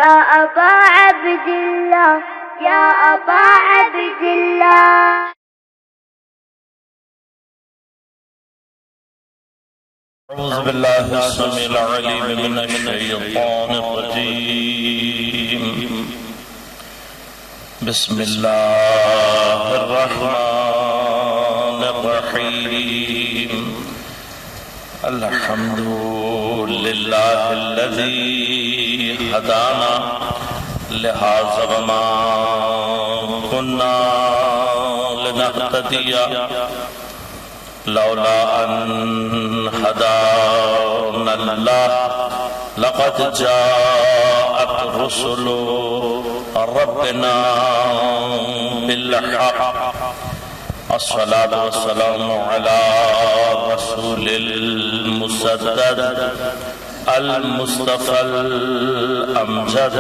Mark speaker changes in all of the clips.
Speaker 1: يا أبا عبد الله يا أبا عبد الله.
Speaker 2: أعوذ بالله السميع العليم من الشيطان الرجيم. بسم الله الرحمن الرحيم. الحمد لله الذي هدانا لهذا وما كنا لنهتدي لولا أن هدانا الله لقد جاءت رسل ربنا بالحق. الصلاة والسلام على رسول المسدد المصطفى الأمجد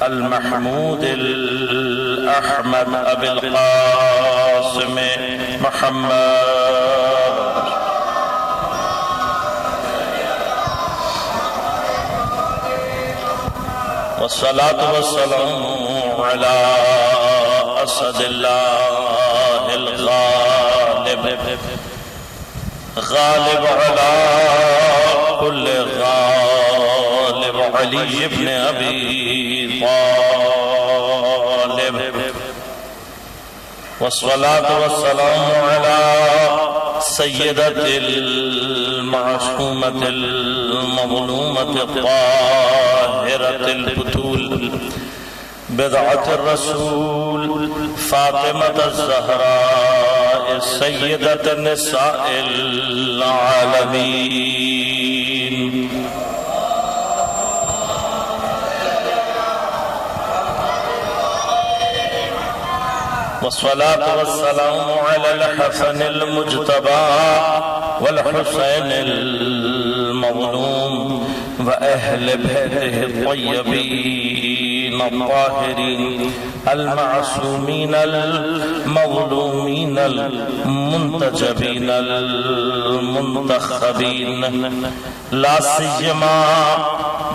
Speaker 2: المحمود الأحمد أبي القاسم محمد والصلاة والسلام على أسد الله الغالب غالب على كل غالب علي بن أبي طالب. والصلاة والسلام على سيدة المعصومة المظلومة الطاهرة البتول بضعة الرسول فاطمة الزهراء سيدة النساء العالمين. والصلاة والسلام على الحسن المجتبى والحسين المظلوم وأهل بيته الطيبين الطاهرين المعصومين المظلومين المنتجبين المنتخبين لا سيما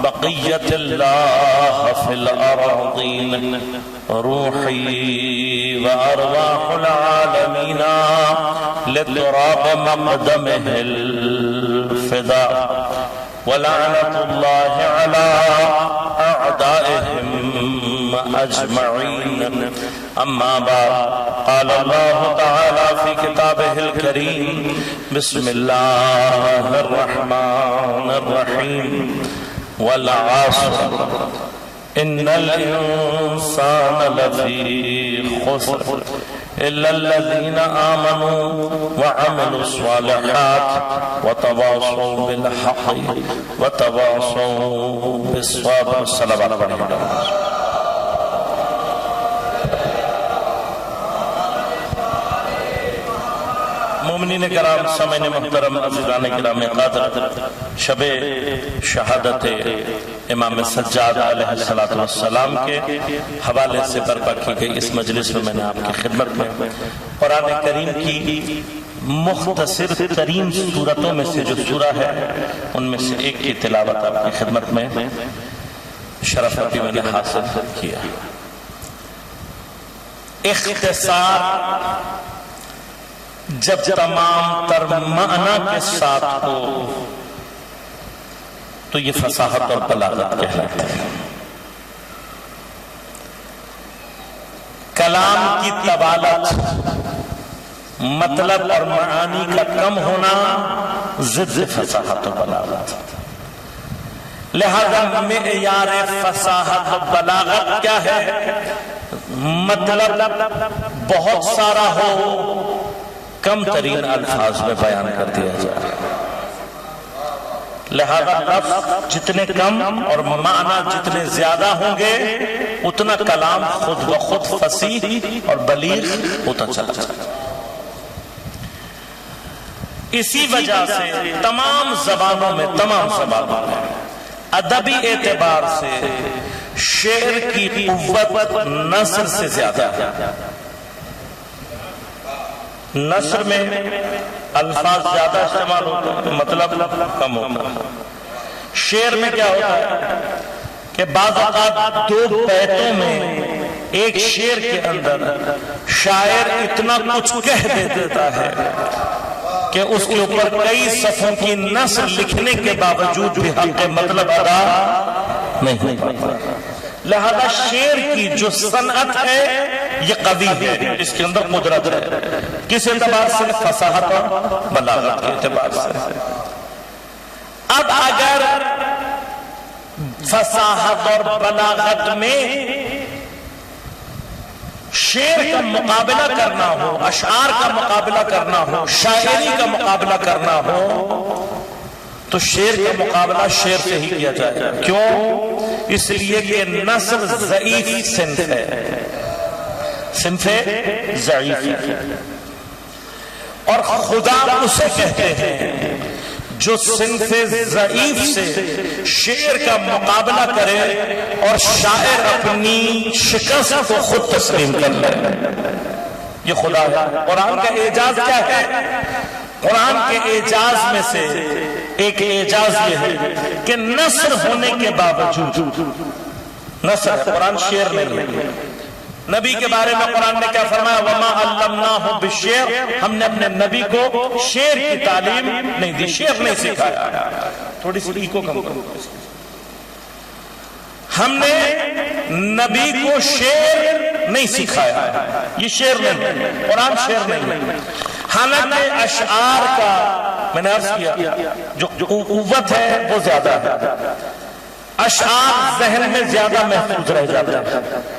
Speaker 2: بقية الله في الأراضين روحي وأرواح العالمين لتراب مقدمه الفداء. ولعنة الله على أعدائهم أجمعين. أما بعد قال الله تعالى في كتابه الكريم بسم الله الرحمن الرحيم. والعصر إن الإنسان لفي خسر إلا الذين آمنوا وعملوا الصالحات وتواصوا بالحق وتواصوا بالصبر. الصلوات عليه. مومنین کرام سامعین محترم عزیزان کرام قادر شب شہادت امام سجاد علیہ السلام کے حوالے سے برپا کی گئی اس مجلس میں نے آپ کی خدمت میں قرآن کریم کی مختصر ترین سورتوں میں سے جو سورہ ہے ان میں سے ایک کی تلاوت آپ کی خدمت میں شرف بھی میں نے حاصل کیا. اختصار جب تمام تر معنی کے ساتھ ہو تو یہ فصاحت اور بلاغت کہلاتے ہیں. کلام کی طوالت مطلب اور معانی کا کم ہونا ضد فصاحت و بلاغت. لہذا معیار فصاحت و بلاغت کیا ہے؟ مطلب بہت سارا ہو کم ترین الفاظ میں بیان کر دیا جائے. لہذا لفظ جتنے کم اور معنی جتنے زیادہ ہوں گے اتنا کلام خود بخود فصیح اور بلیغ ہوتا چلا جائے. اسی وجہ سے تمام زبانوں میں ادبی اعتبار سے شعر کی قوت نثر سے زیادہ ہے. نثر میں الفاظ زیادہ استعمال ہوتے ہیں، مطلب کم ہوتا ہے. شعر میں کیا ہوتا ہے؟ کہ بعض اوقات دو بیتوں میں ایک شعر کے اندر شاعر اتنا کچھ کہہ دیتا ہے کہ اس کے اوپر کئی صفحوں کی نثر لکھنے کے باوجود بھی حق مطلب ادا نہیں ہو پاتا۔ لہذا شعر کی جو صنعت ہے یہ قوی ہے، اس کے اندر قدرت ہے، کس اعتبار سے؟ فصاحت اور بلاغت کے اعتبار سے۔ اب اگر فصاحت اور بلاغت میں شعر کا مقابلہ کرنا ہو، اشعار کا مقابلہ کرنا ہو، شاعری کا مقابلہ کرنا ہو، تو شعر کا مقابلہ شعر سے ہی کیا جائے گا۔ کیوں؟ اس لیے کہ نثر ضعیف صنف ہے، صنف ضعیف ہے، اور خدا اسے کہتے ہیں جو صنف ضعیف سے شعر کا مقابلہ کرے اور شاعر اپنی شکست کو خود تسلیم کر لے، یہ خدا ہے۔ قرآن کا اعجاز کیا ہے؟ قرآن کے اعجاز میں سے ایک اعجاز یہ ہے کہ نثر ہونے کے باوجود، نثر ہے، قرآن شعر نہیں ہے۔ نبی کے بارے میں قرآن نے کیا فرمایا؟ وَمَا عَلَّمْنَاهُ بِالشِّعْرِ، ہم نے اپنے نبی کو شعر کی تعلیم نہیں دی، شعر نہیں سکھایا۔ تھوڑی سی ایکو کم کرو۔ ہم نے نبی کو شعر نہیں سکھایا، یہ شعر نہیں، قرآن شعر نہیں۔ حالانکہ اشعار کا میں نے عرض کیا جو قوت ہے وہ زیادہ ہے، اشعار ذہن میں زیادہ محفوظ رہ جاتے ہیں۔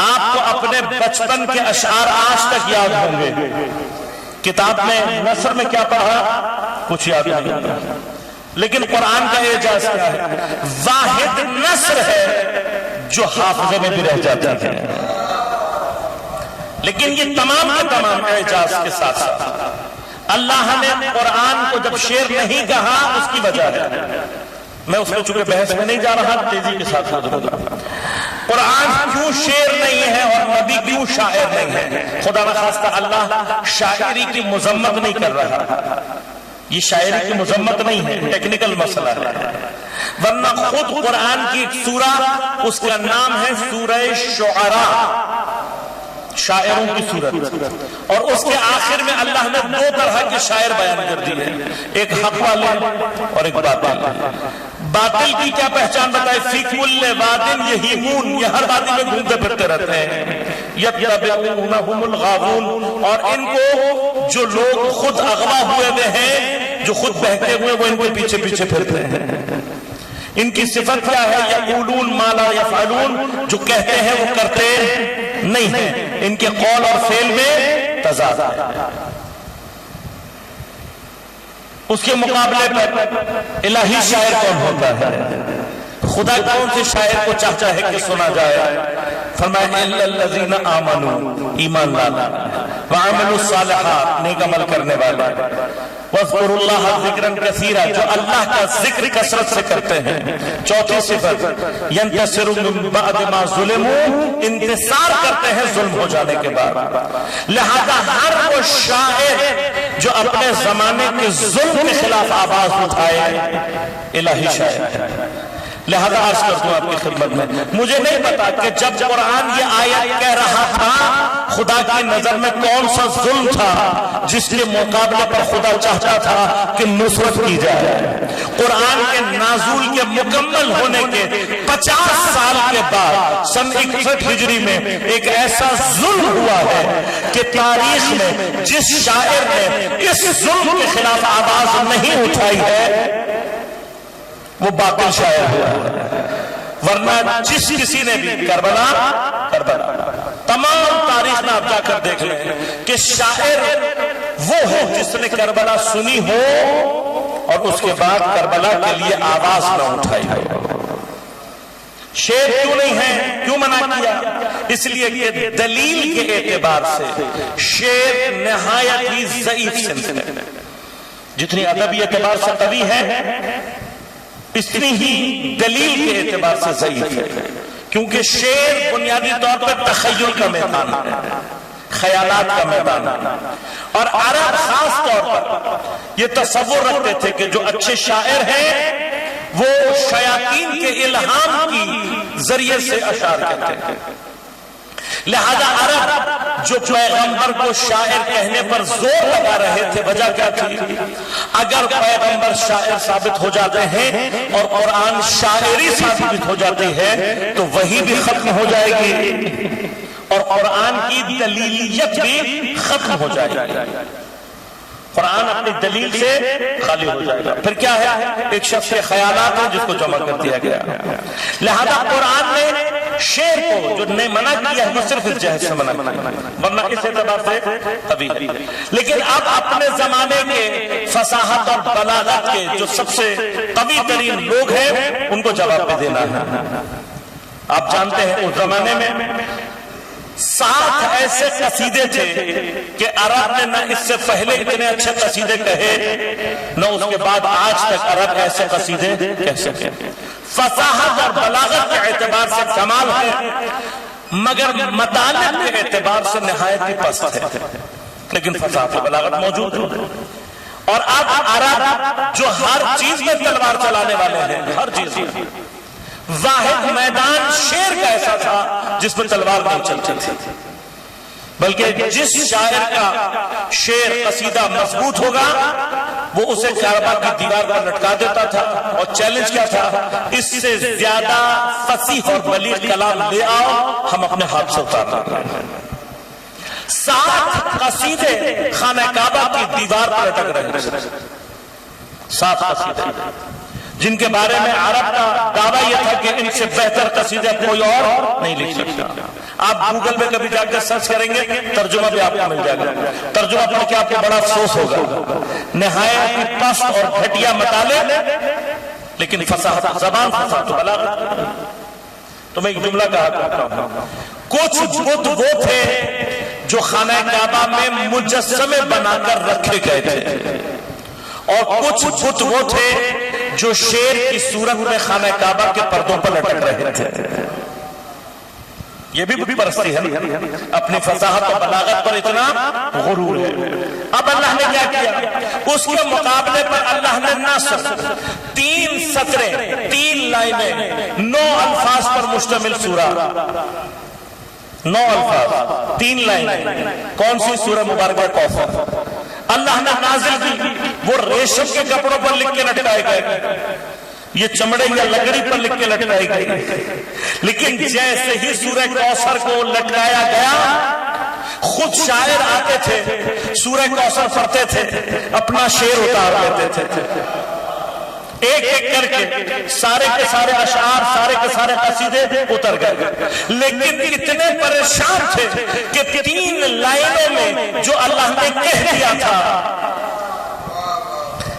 Speaker 2: آپ کو اپنے بچپن کے اشعار آج تک یاد ہوں گے، کتاب میں نثر میں کیا پڑھا کچھ یاد نہیں، لیکن قرآن کا اعجاز کیا ہے؟ واحد نثر ہے جو حافظے میں بھی رہ جاتا ہے۔ لیکن یہ تمام کے تمام اعجاز کے ساتھ ساتھ اللہ نے قرآن کو جب شعر نہیں کہا، اس کی وجہ ہے، میں اس کو چونکہ بحث میں نہیں جا رہا، تیزی کے ساتھ قرآن کیوں شعر نہیں ہے اور نبی کیوں شاعر نہیں ہے؟ خدا نخواستہ اللہ شاعری کی مذمت نہیں کر رہا، یہ شاعری کی مذمت نہیں ہے، ٹیکنیکل مسئلہ ہے، ورنہ خود قرآن کی ایک سورہ، اس کا نام ہے سورہ شعراء، شاعروں کی صورت، اور اس کے آخر میں اللہ نے دو طرح کے شاعر بیان کر دیے، ایک حق والے اور ایک باطل۔ باطل کی کیا پہچان بتائے؟ فی کل وادٍ یہیمون، یہ ہر وادی میں گھومتے پھرتے رہتے ہیں، یتبعونہم الغاوون، اور ان کو جو لوگ خود اغوا ہوئے ہیں، جو خود بہتے ہوئے، وہ ان کے پیچھے پیچھے پھرتے ہیں۔ ان کی صفت کیا ہے؟ یقولون ما لا یفعلون، جو کہتے ہیں وہ کرتے نہیں ہیں، ان کے قول اور فعل میں تضاد ہے۔ اس کے مقابلے پر الہی شاعر کون ہوتا ہے؟ خدا کون سے شاعر کو چاہتا ہے کہ سنا جائے؟ فرمایا الا الذین آمنوا، ایمان لانا، وعملوا الصالحات، نیک عمل کرنے والے، واذکروا اللہ ذکرا کثیرا، جو اللہ کا ذکر کثرت سے کرتے ہیں۔ چوتھی صفت ینتصروا من بعد ما ظلموا، انتصار کرتے ہیں ظلم ہو جانے کے بعد۔ لہذا ہر وہ شاعر جو اپنے زمانے کے ظلم کے خلاف آواز اٹھائے الہی شاعر ہے۔ لہذا عرض کرتا ہوں آپ کی خدمت میں، مجھے نہیں پتا کہ جب قرآن یہ آیت کہہ رہا تھا خدا کی نظر میں کون سا ظلم تھا جس کے مقابلے پر خدا چاہتا تھا کہ نصرت کی جائے۔ قرآن کے نازل کے مکمل ہونے کے 50 سال کے بعد سن 61 ہجری میں ایک ایسا ظلم ہوا ہے کہ تاریخ میں جس شاعر نے اس ظلم کے خلاف آواز نہیں اٹھائی ہے وہ باطل شاعر ہوا ہے، ورنہ جس کسی نے بھی کربلا تمام تاریخ میں آپ جا کر دیکھ لیں کہ شاعر وہ ہے جس نے کربلا سنی ہو اور اس کے بعد کربلا کے لیے آواز نہ اٹھائی ہو۔ شعر کیوں نہیں ہے؟ کیوں منع کیا؟ اس لیے کہ دلیل کے اعتبار سے شعر نہایت ہی ضعیف صنف ہے، جتنی ادبی اعتبار سے قوی ہے اتنی ہی دلیل کے اعتبار سے ضعیف ہے، کیونکہ شعر بنیادی طور پر تخیل کا میدان ہے، خیالات کا میدان ہے، اور عرب خاص طور پر یہ تصور رکھتے تھے کہ جو اچھے شاعر ہیں وہ شیاطین کے الہام کی ذریعے سے اشعار کہتے ہیں. لہذا عرب جو پیغمبر کو شاعر کہنے پر زور لگا رہے تھے، وجہ کیا تھی؟ اگر پیغمبر شاعر ثابت ہو جاتے ہیں اور قرآن شاعری ثابت ہو جاتی ہے تو وہی بھی ختم ہو جائے گی اور قرآن کی دلیلیت بھی ختم ہو جائے گی. قرآن اپنی دلیل سے خالی ہو جائے گا. پھر کیا ہے؟ ایک شخص کے خیالات ہیں جس کو جمع کر دیا گیا. لہذا قرآن نے شعر کو جو نے منع کیا ہے وہ صرف اس جہت سے منع کیا، ورنہ اس اعتبار سے کبھی ہے. لیکن اب اپنے زمانے کے فصاحت اور بلاغت کے جو سب سے قوی ترین لوگ ہیں ان کو جواب بھی دینا ہے. آپ جانتے ہیں اس زمانے میں 7 ایسے قصیدے تھے کہ عرب نے نہ اس سے پہلے اتنے اچھے قصیدے کہے نہ اس کے بعد آج تک عرب ایسے قصیدے کہہ سکے. فصاحت اور بلاغت کے اعتبار سے کمال ہے مگر مطالب کے اعتبار سے نہایت ہی پست ہے، لیکن فصاحت اور بلاغت موجود ہے. اور اب عرب جو ہر چیز میں تلوار چلانے والے ہیں، ہر چیز میں، واحد میدان شعر کا ایسا تھا جس میں تلوار نہیں چلتی تھی، بلکہ جس شاعر کا شعر قصیدہ مضبوط ہوگا وہ اسے کعبہ کی دیوار پر لٹکا دیتا تھا اور چیلنج کیا تھا، اس سے زیادہ فصیح اور بلیغ کلام لے آؤ، ہم اپنے ہاتھ سے اتارنا. 7 قصیدے خانہ کعبہ کی دیوار پر لٹک رہے تھے. 7 قصیدے جن کے بارے میں عرب کا دعویٰ یہ تھا کہ ان سے بہتر قصیدہ کوئی اور نہیں لکھ سکتا. آپ گوگل میں کبھی جا کر سرچ کریں گے ترجمہ بھی آپ کو مل جائے گا. ترجمہ پڑھ کے آپ کو بڑا افسوس ہوگا. نہایت ہی پست اور گھٹیا مطالب، لیکن فصاحت زبان، فصاحت بلاغت. تو میں ایک جملہ کہا کرتا ہوں، کچھ بت وہ تھے جو خانہ کعبہ میں مجسمے بنا کر رکھے گئے تھے اور کچھ بت وہ تھے جو شیر کی صورت میں خانہ کعبہ کے پردوں پر لٹک رہے تھے. یہ بھی بت پرستی ہے، اپنی فصاحت اور بلاغت پر اتنا غرور ہے. اب اللہ نے کیا کیا؟ اس کے مقابلے پر اللہ نے نہ صرف 3 سطریں، 3 لائنیں، 9 الفاظ پر مشتمل سورہ، 9 الفاظ، 3 لائنیں. کون سی سورہ مبارکہ؟ کوثر. اللہ نے نازل کی، وہ ریشم کے کپڑوں پر لکھ کے لٹکائے گئے، یہ چمڑے یا لکڑی پر لکھ کے لٹکائے گئے. لیکن جیسے ہی سورہ کوثر کو لٹکایا گیا، خود شاعر آتے تھے، سورہ کوثر پڑھتے تھے، اپنا شعر اتار لیتے تھے. ایک ایک کر کے سارے کے سارے اشعار، سارے کے سارے قصیدے اتر گئے. لیکن اتنے پریشان تھے کہ 3 لائنوں میں جو اللہ نے کہہ دیا تھا،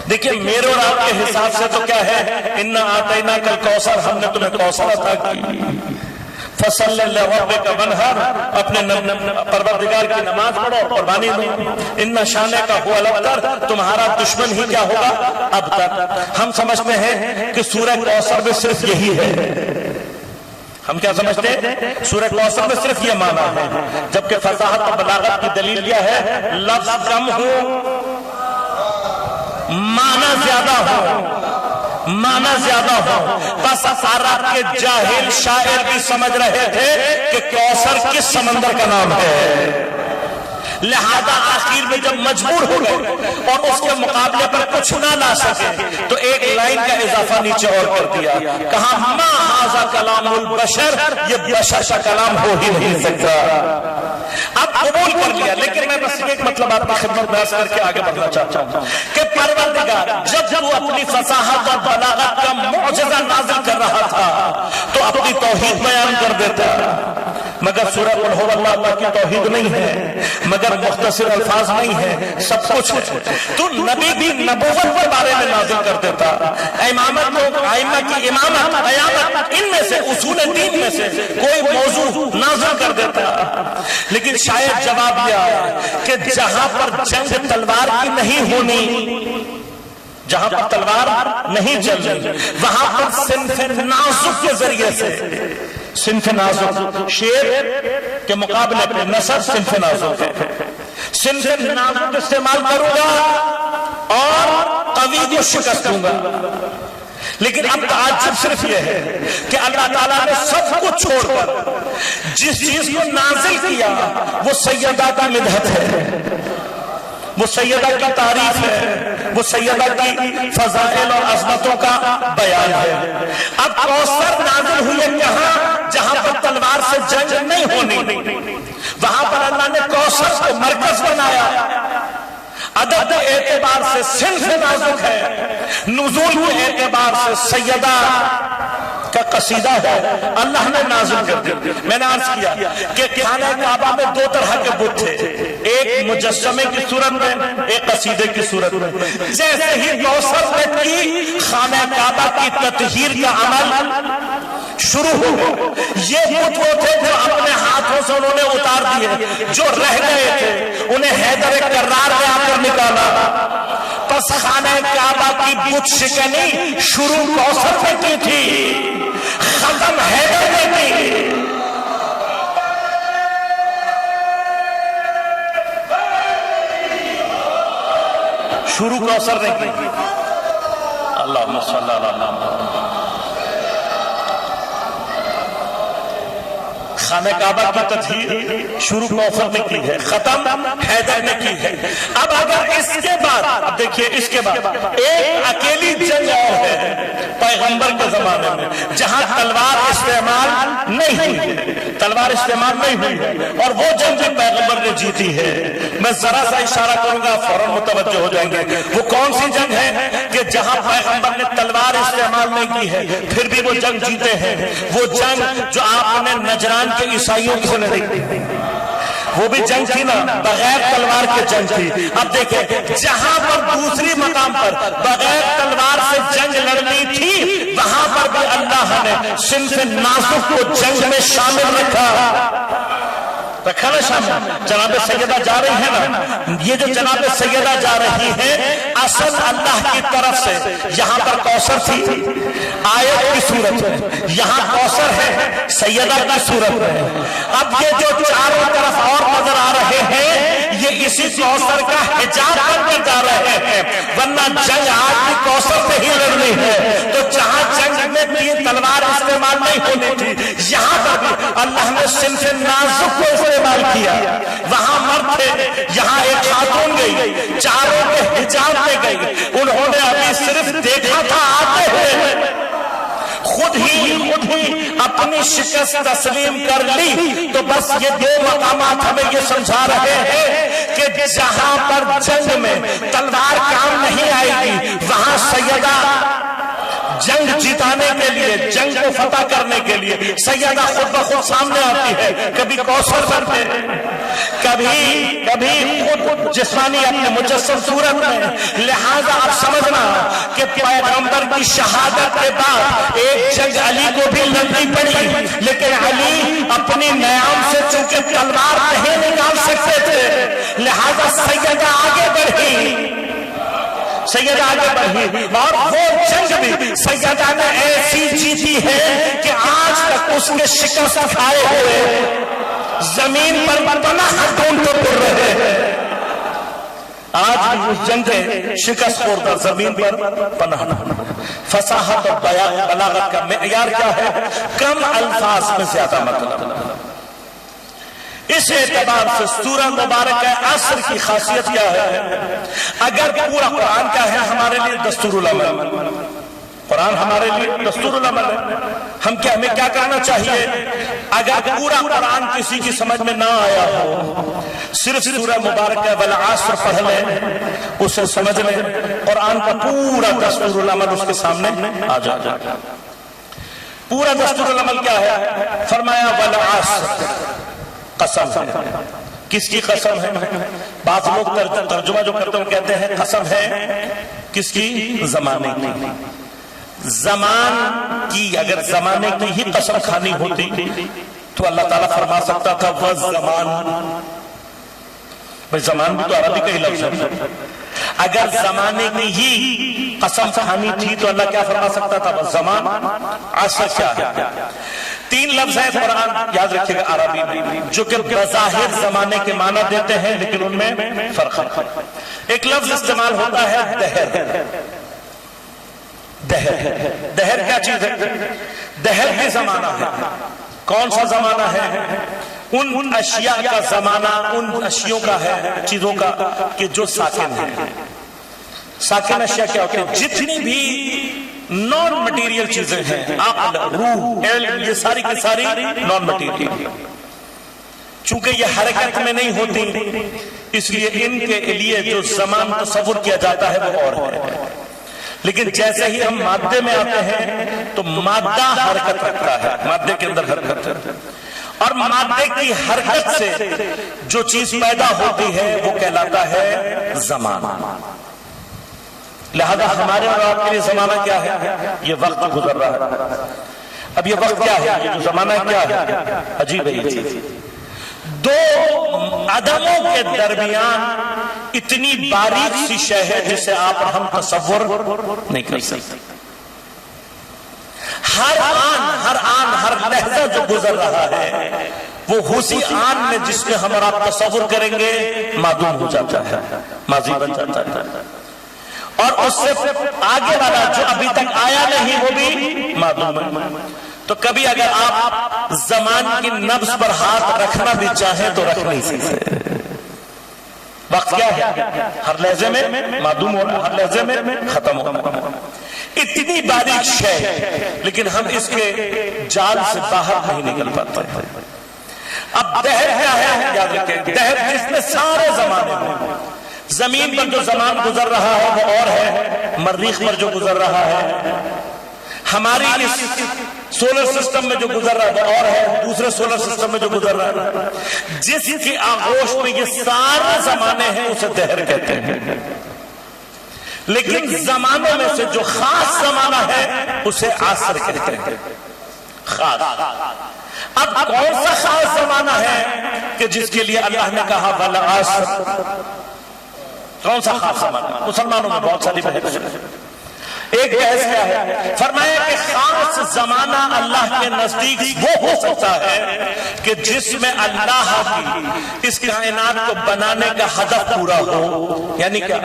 Speaker 2: دیکھیں میرے اور آپ کے حساب سے تو کیا ہے، اِنَّا آتَيْنَاكَ الْكَوْثَرَ، ہم نے تمہیں کوثر عطا کی، فَصَلِّ لِرَبِّكَ وَانْحَرْ، اپنے پروردگار کی نماز پڑھو، قربانی دو. اِنَّ شَانِكَ هُوَ الْأَبْتَرُ، تمہارا دشمن ہی کیا ہوگا؟ ابتر. ہم سمجھتے ہیں کہ سورہ کوثر میں صرف یہی ہے. ہم کیا سمجھتے ہیں؟ سورہ کوثر میں صرف یہ معنی ہے، جبکہ فصاحت اور بلاغت کی دلیل کیا ہے؟ لفظ کم ہو، معنی زیادہ ہو، معنی زیادہ ہو. بس عرب کے جاہل شاعر بھی سمجھ رہے تھے کہ کوثر کس سمندر کا نام ہے. لہذا آخر میں جب مجبور ہو گئے اور اس کے مقابلے پر کچھ نہ لا سکے تو ایک لائن کا اضافہ نیچے اور کر دیا، کہا ما ھذا کلام البشر، یہ بشر کا کلام ہو ہی نہیں سکتا. اب قبول کر لیا، لیکن میں بس ایک مطلب آپ کی خدمت میں عرض کر کے آگے بڑھنا چاہتا ہوں کہ پروردگار جب وہ اپنی فصاحت اور بلاغت کا معجزہ نازل کر رہا تھا تو اپنی توحید بیان کر دیتا، مگر سورہ قل هو اللہ، اللہ کی توحید نہیں ہے، مگر مختصر الفاظ نہیں ہے، سب کچھ ہے. تو نبی بھی نبوت کے بارے میں نازل کر دیتا، امامت کو، ائمہ کی امامت، قیامت، ان میں سے اصول دین میں سے کوئی موضوع نازل کر دیتا. لیکن شاید جواب دیا کہ جہاں پر جنگ تلوار کی نہیں ہونی، جہاں پر تلوار نہیں چل رہی، وہاں پر صنف نازک کے ذریعے سے، صنف نازک شعر کے مقابلے پر نثر صنف نازک ہے، صنف نازک استعمال کروں گا اور قوی کو شکست دوں گا. لیکن اب تعجب صرف یہ ہے کہ اللہ تعالیٰ نے سب کچھ چھوڑ کر جس چیز کو نازل کیا وہ سیدہ کی مدحت ہے، وہ سیدہ کی تعریف ہے، وہ سیدہ کی فضائل اور عظمتوں کا بیان ہے۔ اب کوثر نازل ہوئی ہے کہاں؟ جہاں پر تلوار سے جنگ نہیں ہونی، وہاں پر اللہ نے کوثر کو مرکز بنایا۔ عدد کے اعتبار سے صنف نازک ہے، نزول کے اعتبار سے سیدہ کا قصیدہ ہے، اللہ نے نازل کر دیا۔ میں نے عرض کیا کہ خانہ کعبہ میں دو طرح کے بت تھے، ایک مجسمے کی صورت میں، ایک قصیدے کی صورت میں۔ جیسے ہی کوثر نے کی خانہ کعبہ کی تطہیر کا عمل شروع ہو گیا، یہ بت وہ تھے جو اپنے ہاتھوں سے انہوں نے اتار دیے، جو رہ گئے تھے انہیں حیدر کرار میں آ کر نکالا۔ پس خانہ کعبہ کی بت شکنی شروع کوثر نے کی تھی، ختم حیدر نے کی۔ شروع کوثر نے کی۔ اللہم صلی اللہ علیہ وسلم۔ خانہ کعبہ کی تطہیر شروع کوثر نے کی ہے، ختم حیدر نے کی ہے۔ اب اگر اس کے بعد، اب دیکھیے اس کے بعد ایک اکیلی جنگ اور ہے پیغمبر کے زمانے میں جہاں تلوار استعمال نہیں ہوئی، تلوار استعمال نہیں ہوئی، اور وہ جنگ جو پیغمبر نے جیتی ہے، میں ذرا سا اشارہ کروں گا فوراً متوجہ ہو جائیں گے۔ وہ کون سی جنگ ہے کہ جہاں پیغمبر نے تلوار استعمال نہیں کی ہے پھر بھی وہ جنگ جیتے ہیں؟ وہ جنگ جو آپ نے نجران کے عیسائیوں کی سنے دیکھی، وہ بھی جنگ تھی نا، بغیر تلوار کے جنگ تھی۔ اب دیکھیں جہاں پر دوسری مقام پر بغیر تلوار سے جنگ لڑنی تھی، وہاں پر بھی اللہ نے صنف نازک کو جنگ میں شامل رکھا نا شامل۔ جناب سیدہ جا رہی ہے نا، یہ جو جناب سیدہ جا رہی ہے اصل اللہ کی طرف سے، یہاں پر کوثر تھی آیت کی صورت میں، یہاں کوثر ہے سیدہ کی صورت میں۔ اب یہ جو چاروں طرف اور نظر آ رہے ہیں یہ اسی کوثر کا حجاب بن کر جا رہے ہیں، ورنہ جنگ آج بھی کوثر سے ہی لڑنی ہے۔ تو جہاں جنگ میں تلوار استعمال نہیں ہونی تھی، یہاں پر بھی اللہ نے صنف نازک کو استعمال کیا۔ وہاں مرد تھے، یہاں ایک خاتون گئی، چاروں کے حجاب میں گئی، انہوں نے ابھی صرف دیکھا تھا آتے ہوئے، خود ہی اپنی شکست تسلیم کر لی۔ تو بس یہ دو مقامات ہمیں یہ سمجھا رہے ہیں کہ جہاں پر جنگ میں تلوار کام نہیں آئے گی، وہاں سیدہ جنگ جتانے کے لیے، جنگ کو فتح کرنے کے لیے سیدہ خود بخود سامنے آتی ہے، کبھی کوثر بنتے، کبھی خود جسمانی اپنے مجسم صورت میں۔ لہذا آپ سمجھنا کہ پیغمبر کی شہادت کے بعد ایک جنگ علی کو بھی لڑنی پڑی، لیکن علی اپنی نیام سے چونکہ تلوار نہیں نکال سکتے تھے، لہذا سیدہ آگے بڑھی، سیدہ آگے بڑھی، اور وہ جنگ بھی سیدہ نے ایسی جیتی ہے کہ آج تک اس کے شکست کھائے ہوئے زمین پر پناہ ڈھونڈتے پھر رہے ہیں۔ آج بھی اس جنگ کے شکست خوردہ زمین پر پناہ۔ فصاحت اور بلاغت کا معیار کیا ہے؟ کم الفاظ میں زیادہ مطلب۔ اس اعتبار سے سورہ مبارکہ عصر کی خاصیت کیا ہے؟ اگر پورا قرآن کا ہے ہمارے لیے دستور العمل، قرآن ہمارے لیے دستور العمل ہے، ہمیں کیا کرنا چاہیے؟ اگر پورا قرآن کسی کی سمجھ میں نہ آیا ہو، صرف سورہ مبارکہ والعصر پڑھ لیں، اسے سمجھ لیں، قرآن کا پورا دستور العمل اس کے سامنے آ جائے۔ پورا دستور العمل کیا ہے؟ فرمایا والعصر، قسم ہے۔ کس کی قسم ہے؟ بعض لوگ ترجمہ جو کرتے ہیں کہتے ہیں قسم ہے کس کی؟ زمانے کی۔ زمان کی، اگر زمانے کی ہی قسم کھانی ہوتی تو اللہ تعالیٰ فرما سکتا تھا وہ زمان، بھئی زمان بھی تو عربی کا ہی لفظ ہے۔ اگر زمانے کی ہی قسم کھانی تھی تو اللہ کیا فرما سکتا تھا؟ وہ زمان۔ عصر کیا ہے؟ تین لفظ ہیں قرآن، یاد رکھیے گا عربی میں، جو کہ بظاہر زمانے کے معنی دیتے ہیں لیکن ان میں فرق ہے۔ ایک لفظ استعمال ہوتا ہے دہر، دہر کیا چیز ہے؟ دہر کی زمانہ ہے. کون سا زمانہ ہے؟ ان اشیاء کا زمانہ، ان اشیاء کا ہے، چیزوں کا کہ جو ساکن ہے. ساکن اشیاء کیا ہوتی ہیں؟ جتنی بھی نان مٹیریل چیزیں ہیں، عقل، روح، علم، یہ ساری کی ساری نان مٹیریل. چونکہ یہ حرکت میں نہیں ہوتی، اس لیے ان کے لیے جو زمان تصور کیا جاتا ہے وہ اور ہے. لیکن جیسے ہی ہم مادے میں آتے ہیں تو مادہ حرکت رکھتا ہے، مادے کے اندر حرکت ہے، اور مادے کی حرکت سے جو چیز پیدا ہوتی ہے وہ کہلاتا ہے زمان. لہذا ہمارے اور آپ کے لیے زمانہ کیا ہے؟ یہ وقت گزر رہا ہے. اب یہ وقت کیا ہے؟ یہ جو زمانہ کیا ہے؟ عجیب ہے یہ چیز. دو عدموں کے درمیان اتنی باریک سی شے ہے جسے آپ ہم تصور نہیں کر سکتے. ہر آن ہر لحظہ جو گزر رہا ہے وہ اسی آن میں جس میں ہم اور آپ تصور کریں گے معدوم ہو جاتا ہے، ماضی بن جاتا ہے. اور اس سے آگے والا جو ابھی تک آیا نہیں وہ بھی معدوم ہے. تو کبھی اگر آپ زمان کی نبض پر ہاتھ رکھنا بھی چاہیں تو رکھ نہیں سکتے. وقت کیا ہے؟ ہر لحظے میں معدوم ہونا، ہر لحظے میں ختم ہونا. اتنی باریک شے، لیکن ہم اس کے جال سے باہر نہیں نکل پاتے. اب دہر کیا ہے؟ یاد رکھیں، دہر جس میں سارے زمانے ہیں. زمین پر جو زمان گزر رہا ہے وہ اور ہے، مریخ پر جو گزر رہا ہے، ہماری اس سولر سسٹم میں جو گزر رہا ہے وہ اور ہے، دوسرے سولر سسٹم میں جو گزر رہا ہے. جس کی آغوش میں یہ سارے زمانے ہیں اسے دہر کہتے ہیں. لیکن زمانوں میں سے جو خاص زمانہ ہے اسے عصر کہتے ہیں. خاص. اب کون سا خاص زمانہ ہے کہ جس کے لیے اللہ نے کہا والعصر؟ کون سا خاص زمانہ؟ مسلمانوں میں بہت ساری بحث ہے. ایک بحث کیا ہے؟ فرمایا کہ خاص زمانہ اللہ کے نزدیک وہ ہو سکتا ہے کہ جس میں اللہ کی اس کائنات کو بنانے کا ہدف پورا ہو. یعنی کیا؟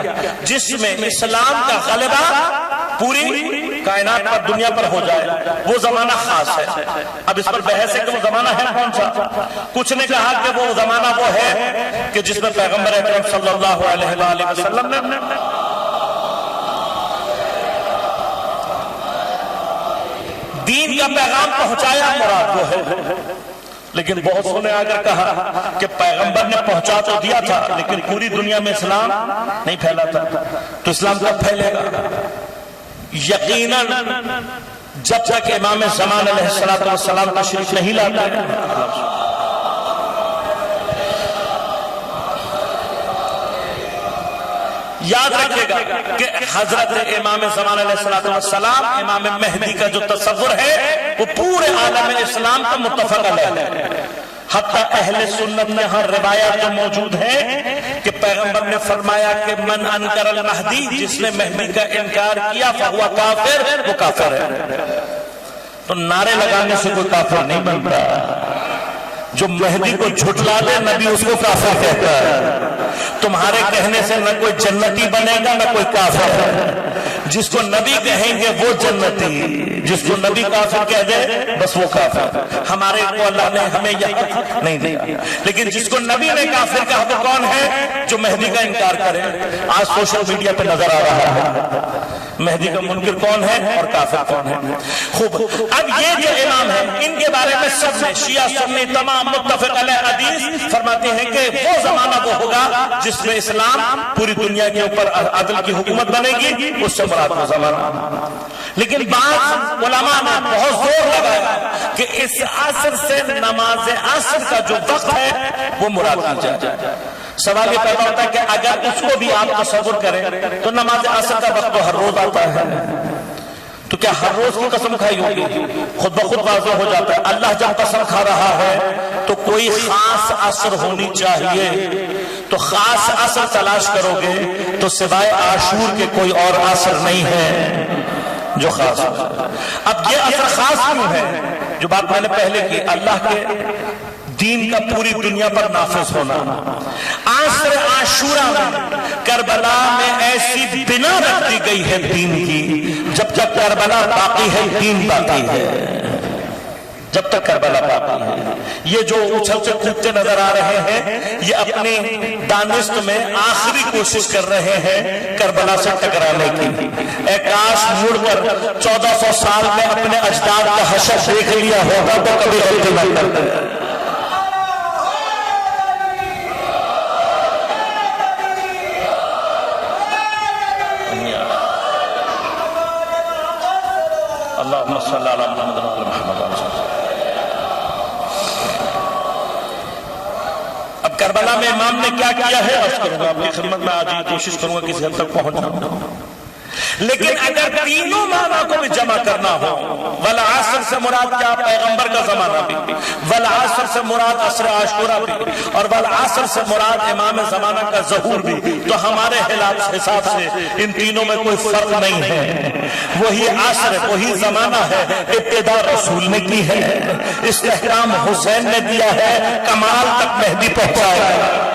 Speaker 2: جس میں اسلام کا غلبہ پوری کائنات پر، دنیا پر ہو جائے، وہ زمانہ خاص ہے. اب اس پر بحث ہے کہ وہ زمانہ ہے کون سا؟ کچھ نے کہا کہ وہ زمانہ وہ ہے کہ جس میں پیغمبر اکرم صلی اللہ علیہ وآلہ وسلم نے دین کا پیغام پہنچایا، مراد وہ ہے. لیکن بہت سو نے آگر کہا کہ پیغمبر نے پہنچا تو دیا تھا لیکن پوری دنیا میں اسلام نہیں پھیلا تھا. تو اسلام کب پھیلے گا؟ یقیناً جب تک امام زمان علیہ السلام تشریف نہیں لاتا ہے. یاد رکھے گا کہ حضرت امام زمان علیہ السلام، امام مہدی کا جو تصور ہے وہ پورے عالم اسلام کا متفق علیہ ہے. حتیٰ اہل سنت میں ہر روایات جو موجود ہیں کہ پیغمبر نے فرمایا کہ من انکر المہدی، جس نے مہدی کا انکار کیا فہو کافر، وہ کافر ہے. تو نعرے لگانے سے کوئی کافر نہیں بنتا. جو مہدی کو جھٹلا دے نبی اس کو کافر کہتا ہے. تمہارے کہنے سے نہ کوئی جنتی بنے گا نہ کوئی کافر ہے. جس کو نبی کہیں گے وہ جنتی، جس کو نبی کافر کہہ دے بس وہ کافر. ہمارے کو اللہ نے ہمیں یہ نہیں دیا. لیکن جس کو نبی نے کافر کہا وہ کون ہے؟ جو مہدی کا انکار کرے. آج سوشل میڈیا پہ نظر آ رہا ہے مہدی کا منکر کون ہے اور کافر کون ہے. خوب. اب یہ جو امام ہے ان کے بارے میں سب نے شیعہ سنی تمام متفق علیہ حدیث فرماتے ہیں کہ وہ زمانہ وہ ہوگا جس میں اسلام پوری دنیا کے اوپر عدل کی حکومت بنے گی، اس سے مراد وہ زمانہ. لیکن بعض علماء نے بہت زور لگایا کہ اس عصر سے نماز عصر کا جو وقت ہے وہ مراد کی جائے. سوال یہ پیدا ہوتا ہے کہ اگر اس کو بھی آپ تصور کریں تو نماز عصر کا وقت تو ہر روز آتا ہے، تو کیا ہر روز کی قسم کھائی ہوگی؟ خود بخود واضح ہو جاتا ہے. اللہ جب قسم کھا رہا ہے تو کوئی خاص عصر ہونی چاہیے. تو خاص عصر تلاش کرو گے تو سوائے عاشور کے کوئی اور عصر نہیں ہے جو خاص ہے. اب یہ عصر خاص کیوں ہے؟ جو بات میں نے پہلے کی، اللہ کے دین کا پوری دنیا پر نافذ ہونا. عصر عاشورہ میں کربلا میں ایسی بنا رکھ دی گئی ہے دین کی، جب تک کربلا باقی ہے دین باقی ہے. جب تک کربلا باقی ہے. یہ جو اچھلتے کودتے نظر آ رہے ہیں یہ اپنی دانست میں آخری کوشش کر رہے ہیں کربلا سے ٹکرانے کی. اے کاش مڑ کر 1400 سال میں اپنے اجداد کا حشر دیکھ لیا ہوگا تو کبھی غلطی نہ کرتے. اللہم صلی علی محمد و محمد. اب کربلا میں امام نے کیا کیا ہے عرض کروں گا آپ کی خدمت میں. آج ہی کوشش کروں گا کسی حد تک پہنچنا. لیکن اگر تینوں معنی کو بھی جمع کرنا ہو، والعصر سے مراد کیا؟ پیغمبر کا زمانہ بھی، والعصر سے مراد عصر عاشورہ بھی، اور والعصر سے مراد امام زمانہ کا ظہور بھی، تو ہمارے حساب سے ان تینوں میں کوئی فرق نہیں ہے. وہی عصر وہی زمانہ ہے. ابتدا رسول نے کی ہے، استحکام حسین نے دیا ہے، کمال تک مہدی پہنچایا ہے.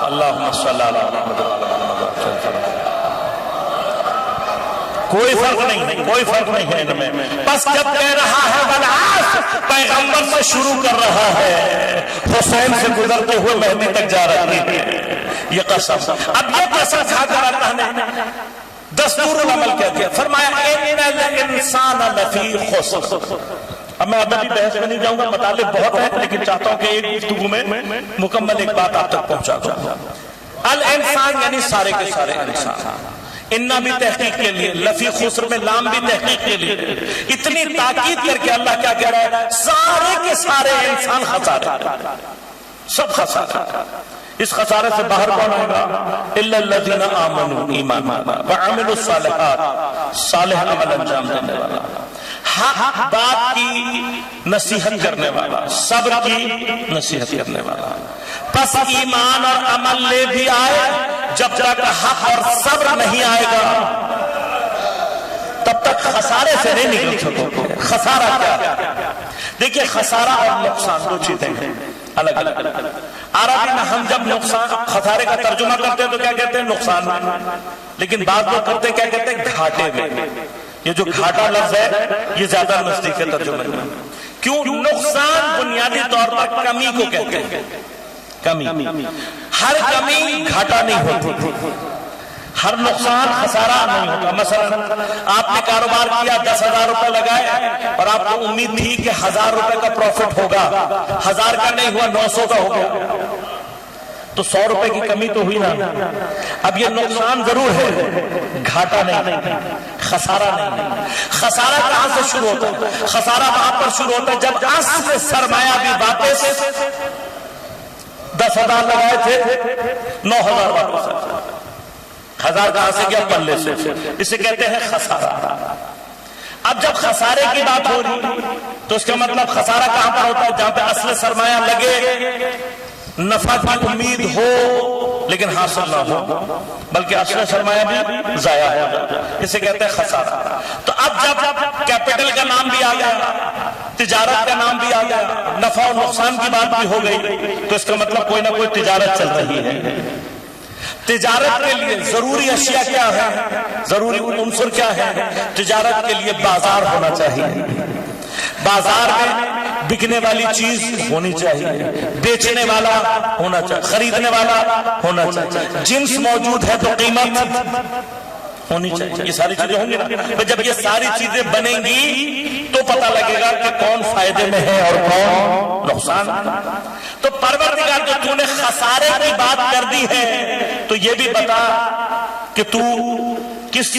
Speaker 2: اللہم صلی علی محمد و محمد. کوئی فرق نہیں ہے، کوئی فرق نہیں ہے ان میں. بس جب کہہ رہا ہے والعصر پیغمبر سے شروع کر رہا ہے، حسین سے گزرتے ہوئے مہدی تک جا رہی ہے. یہ قسم. اب یہ قسم کھا کر اللہ نے دستور العمل کیا دیا. فرمایا ان الانسان لفی خسر. اب میں ادبی بحث میں نہیں جاؤں گا، مطالب بہت ہیں، لیکن چاہتا ہوں کہ ایک گفتگو میں مکمل ایک بات آپ تک پہنچا دوں. الانسان یعنی سارے کے سارے انسان. انہ بھی تحقیق کے لیے، لفی خسر میں لام بھی تحقیق کے لیے. اتنی تاکید کر کے اللہ کیا کہہ رہا ہے؟ سارے کے سارے انسان خسارے، سب خسارے. اس خسارے سے باہر کون آئے گا؟ الا الذین آمنوا، ایمان وعملوا الصالحات، صالح عمل انجام دینے والا، حق بات کی نصیحت کرنے والا، صبر کی نصیحت کرنے والا. پس ایمان اور عمل لے بھی آئے. جب تک حق اور صبر نہیں آئے گا تب تک خسارے سے نہیں نکل سکو. خسارہ کیا؟ دیکھیے خسارہ اور نقصان دو چیزیں ہیں الگ الگ. عربی میں ہم جب نقصان خسارے کا ترجمہ کرتے ہیں تو کیا کہتے ہیں؟ نقصان. لیکن بعض لوگ کرتے کیا کہتے ہیں؟ گھاٹے میں. یہ جو گھاٹا لفظ ہے یہ زیادہ نزدیک ہے ترجمے میں. کیوں؟ نقصان بنیادی طور پر کمی کو کہتے ہیں. کمی، ہر کمی گھاٹا نہیں ہوتی، ہر نقصان خسارہ نہیں ہوتا. مثلا آپ نے کاروبار کیا، 10,000 روپے لگائے اور آپ کو امید تھی کہ 1,000 روپے کا پروفٹ ہوگا. 1,000 کا نہیں ہوا، 900 کا ہو گیا، تو 100 روپے کی کمی تو ہوئی نا. اب یہ نقصان ضرور ہے، گھاٹا نہیں، خسارہ نہیں. خسارہ کہاں سے شروع ہوتا ہے؟ خسارہ وہاں پر شروع ہوتا ہے جب اصل سرمایہ بھی واپس 10,000 لگائے تھے، 9,000 واپس. 1,000 کہاں سے گیا؟ پلے سے. اسے کہتے ہیں خسارہ. اب جب خسارے کی بات ہو رہی تو اس کا مطلب خسارہ کہاں پر ہوتا ہے؟ جہاں پہ اصل سرمایہ لگے، نفع کی امید ہو لیکن حاصل نہ ہو، بلکہ اصل سرمایہ بھی ضائع ہو جائے. اسے کہتے ہیں خسارہ. تو اب جب کیپٹل کا نام بھی آ گیا، تجارت کا نام بھی آ گیا، نفع اور نقصان کی بات بھی ہو گئی، تو اس کا مطلب کوئی نہ کوئی تجارت چل رہی ہے. تجارت کے لیے ضروری اشیاء کیا ہے؟ ضروری عنصر کیا ہے؟ تجارت کے لیے بازار ہونا چاہیے. بازار میں بکنے والی چیز ہونی چاہیے، بیچنے والا ہونا چاہیے، خریدنے والا ہونا چاہیے. جنس موجود ہے تو قیمت ہونی چاہیے. یہ ساری چیزیں ہوں گی نا. جب یہ ساری چیزیں بنیں گی تو پتہ لگے گا کہ کون فائدے میں ہے اور کون نقصان. تو پروردگار جو تو نے خسارے کی بات کر دی ہے تو یہ بھی بتا کہ تو کس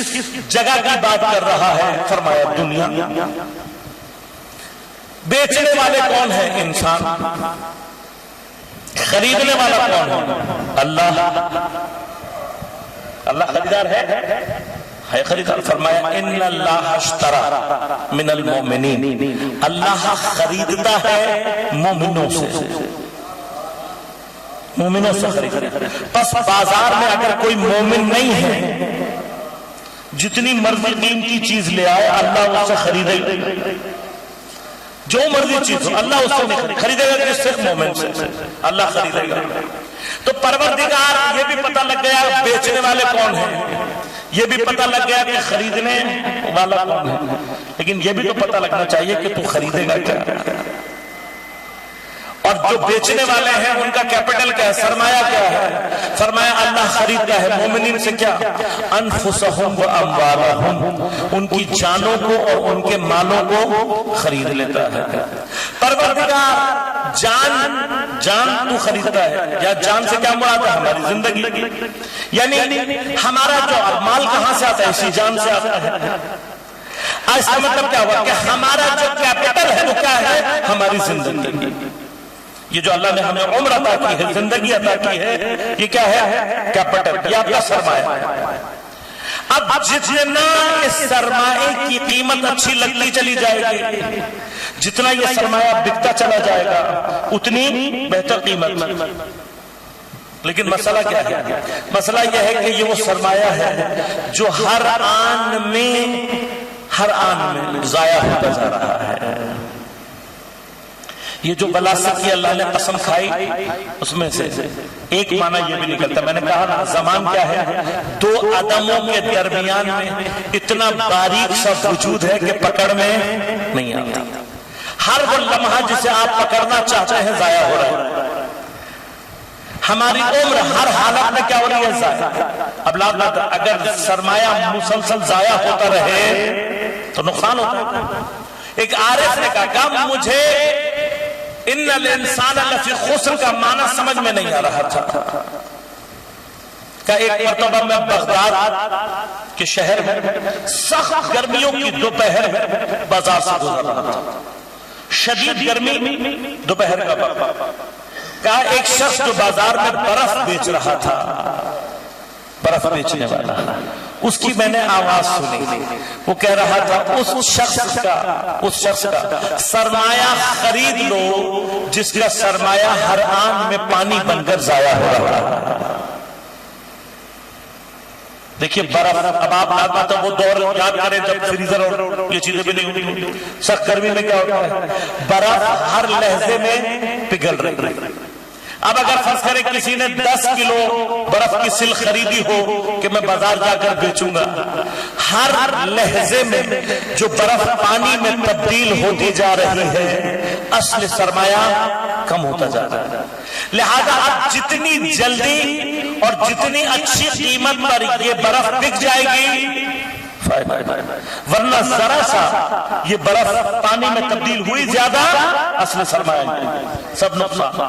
Speaker 2: جگہ کی بات کر رہا ہے. فرمایا دنیا. بیچنے والے کون ہیں؟ انسان. خریدنے والا کون ہے؟ اللہ. اللہ خریدار ہے خریدار. فرمایا ان اللہ اشترى من المؤمنین، اللہ خریدتا ہے مومنوں سے. مومنوں سے خریدے. پس بازار میں اگر کوئی مومن نہیں ہے جتنی مرضی قیمتی چیز لے آئے اللہ اس سے خریدے گا. جو مرضی چیز ہو اللہ اس سے خریدے گا کہ صرف مومن سے اللہ خریدے گا. تو پروردگار یہ بھی پتہ لگ گیا بیچنے والے کون ہیں, یہ بھی پتہ لگ گیا کہ خریدنے والا کون ہے, لیکن یہ بھی تو پتہ لگنا چاہیے کہ تو خریدے گا کیا. اور جو بیچنے والے ہیں ان کا کیپٹل کیا ہے, سرمایہ کیا ہے؟ فرمایا اللہ خریدتا ہے مومنین سے کیا, انفسہم و اموالہم, ان کی جانوں کو اور ان کے مالوں کو خرید لیتا ہے. پروردگار جان تو خریدتا ہے, یا جان سے کیا مراد ہے؟ ہماری زندگی, یعنی ہمارا جو مال کہاں سے آتا ہے؟ اسی جان سے آتا ہے. اس کا مطلب کیا ہوا کہ ہمارا جو کیپٹل ہے وہ کیا ہے؟ ہماری زندگی. یہ جو اللہ نے ہمیں عمر عطا کی ہے, زندگی عطا کی ہے, یہ کیا ہے؟ کیپٹل, یہ آپ کا سرمایہ. اب جتنا اس سرمایہ کی قیمت اچھی لگتی چلی جائے گی, جتنا یہ سرمایہ بکتا چلا جائے گا اتنی بہتر قیمت. لیکن مسئلہ کیا ہے؟ مسئلہ یہ ہے کہ یہ وہ سرمایہ ہے جو ہر آن میں ضائع ہوتا جا رہا ہے. یہ جو وراثت کی اللہ نے قسم کھائی اس میں سے ایک معنی یہ بھی نکلتا ہے. میں نے کہا نا زمان کیا ہے, دو عدموں کے درمیان میں اتنا باریک سا وجود ہے کہ پکڑ میں نہیں آتا. ہر وہ لمحہ جسے آپ پکڑنا چاہتے ہیں ضائع ہو رہا ہے. ہماری عمر ہر حالت میں کیا ہو رہی ہے؟ ضائع. اب لاتا اگر سرمایہ مسلسل ضائع ہوتا رہے تو نقصان ہوتا ہے. ایک عارف نے کہا مجھے ان الانسان لفی خسر کا معنی سمجھ میں نہیں آ رہا تھا. کہ ایک مرتبہ میں بغداد کے شہر میں سخت گرمیوں کی دوپہر میں بازار سے گزر رہا تھا. شدید گرمی دوپہر کا وقت. کہا ایک شخص جو بازار میں برف بیچ رہا تھا, برف بیچنے والا, اس کی میں نے آواز سنی. وہ کہہ رہا تھا اس شخص کا سرمایہ خرید لو جس کا سرمایہ ہر آن میں پانی بن کر ضائع ہو رہا ہے. دیکھیے برف, اب آپ لاتا تھا وہ دور یاد کریں جب فریزر اور یہ چیزیں بھی نہیں ہوتی. سخت گرمی میں کیا ہوتا ہے؟ برف ہر لہجے میں پگھل رہی. اب اگر فرض کرے کسی نے 10 کلو برف کی سل خریدی ہو کہ میں بازار جا کر بیچوں گا, ہر لہجے میں جو برف پانی میں تبدیل ہوتی جا رہی ہے اصل سرمایہ کم ہوتا جا رہا ہے. لہذا اب جتنی جلدی اور جتنی اچھی قیمت پر یہ برف بک جائے گی, ورنہ ذرا سا یہ برف پانی میں تبدیل ہوئی زیادہ اصل سرمایہ سب نقصان.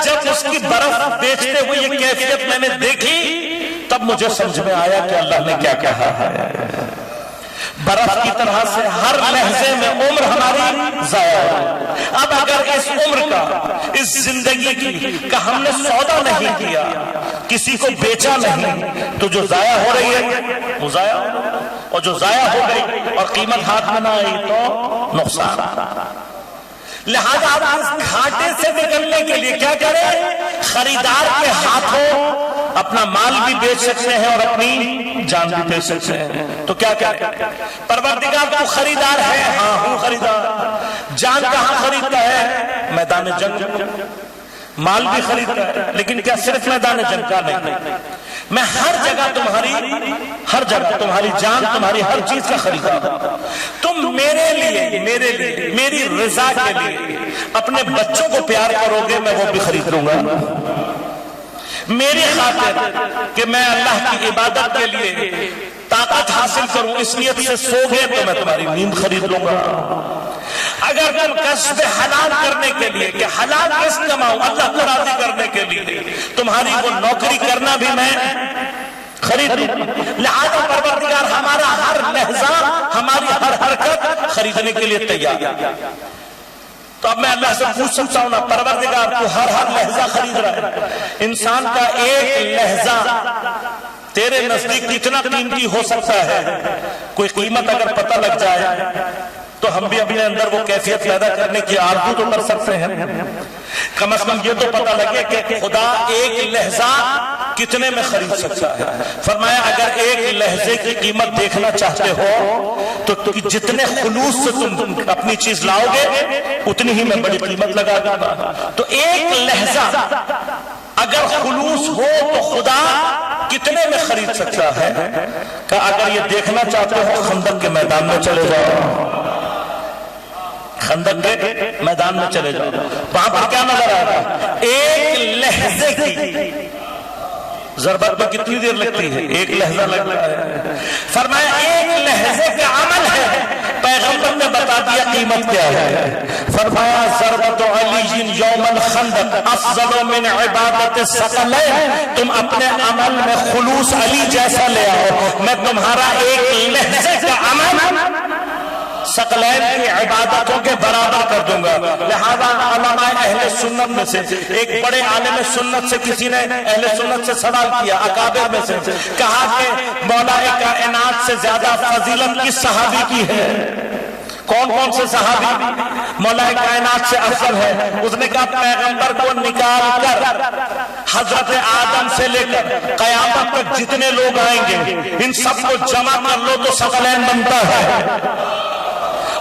Speaker 2: جب اس کی برف بیچتے ہوئے یہ کیفیت میں نے دیکھی تب مجھے سمجھ میں آیا کہ اللہ نے کیا کہا ہے. برف کی طرح سے ہر لحظے میں عمر ہماری ضائع ہے. اب اگر اس عمر کا, اس زندگی کی کا ہم نے سودا نہیں کیا, کسی کو بیچا نہیں, تو جو ضائع ہو رہی ہے وہ ضائع ہو رہی ہے, اور جو ضائع ہو گئی اور قیمت ہاتھ میں نہ آئی تو نقصان. لہذا آپ اس گھاٹے سے نکلنے کے لیے کیا کریں؟ خریدار کے ہاتھوں اپنا مال بھی بیچ سکتے ہیں اور اپنی جان بھی بیچ سکتے ہیں. تو کیا کریں؟ پروردگار تو خریدار ہے, ہاں ہوں خریدار. جان کہاں خریدتا ہے؟ میدان جنگ. مال بھی خریدتا ہے, لیکن کیا صرف میدان جنگ کا نہیں, میں ہر جگہ تمہاری جان, تمہاری ہر چیز کا خریدار ہوں. تم میرے لیے میری رضا کے لیے اپنے بچوں کو پیار کرو گے, میں وہ بھی خرید لوں گا. میری خاطر کہ میں اللہ کی عبادت کے لیے طاقت حاصل کروں اس نیت سے سو گئے تو میں تمہاری نیند خرید لوں گا. اگر تم کسب حلال کرنے کے لیے کہ حلال رزق کماؤ اللہ کو راضی کرنے کے لیے تمہاری وہ نوکری کرنا بھی میں خرید لوں. لہذا پروردگار ہمارا ہر لحظہ, ہماری ہر حرکت خریدنے کے لیے تیار ہے. تو اب میں اللہ سے پوچھ سکتا ہوں نا, پروردگار تو ہر لحظہ خرید رہا ہے. انسان کا ایک لحظہ تیرے نزدیک کتنا قیمتی ہو سکتا ہے؟ کوئی قیمت اگر پتہ لگ جائے تو ہم بھی اپنے اندر وہ کیفیت پیدا کرنے کی آرزو تو کر سکتے ہیں. کم از کم یہ تو پتہ لگے کہ خدا ایک لہجہ کتنے میں خرید سکتا ہے. فرمایا اگر ایک لہجے کی قیمت دیکھنا چاہتے ہو تو جتنے خلوص سے تم اپنی چیز لاؤ گے اتنی ہی میں بڑی قیمت لگا دوں گا. تو ایک لہجہ اگر خلوص ہو تو خدا کتنے میں خرید سکتا ہے. کہ اگر یہ دیکھنا چاہتے ہو خندق کے میدان میں چلے جاؤ, خندق کے میدان میں چلے جاؤ, وہاں پر کیا نظر آ رہا ہے؟ ایک لہجے کی ضربت میں کتنی دیر لگتی ہے؟ ایک لہجہ لگتا ہے. فرمایا ایک لہجے کا عمل ہے. پیغمبر نے بتا دیا قیمت کیا ہے. فرمایا ضربت علی یوم الخندق افضل من عبادت الثقلین. تم اپنے عمل میں خلوص علی جیسا لے آؤ, میں تمہارا ایک لہجے کا عمل ثقلین کی عبادتوں کے برابر کر دوں گا. لہذا علماء اہل سنت میں سے ایک بڑے عالم سنت سے کسی نے اہل سنت سے سوال کیا, اکابر میں سے, کہا کہ مولا کائنات سے زیادہ فضیلت کس صحابی کی ہے؟ کون کون سے صحابی مولا کائنات سے افضل ہے؟ اس نے کہا پیغمبر کو نکال کر حضرت آدم سے لے کر قیامت تک جتنے لوگ آئیں گے ان سب کو جمع کر لو تو ثقلین بنتا ہے.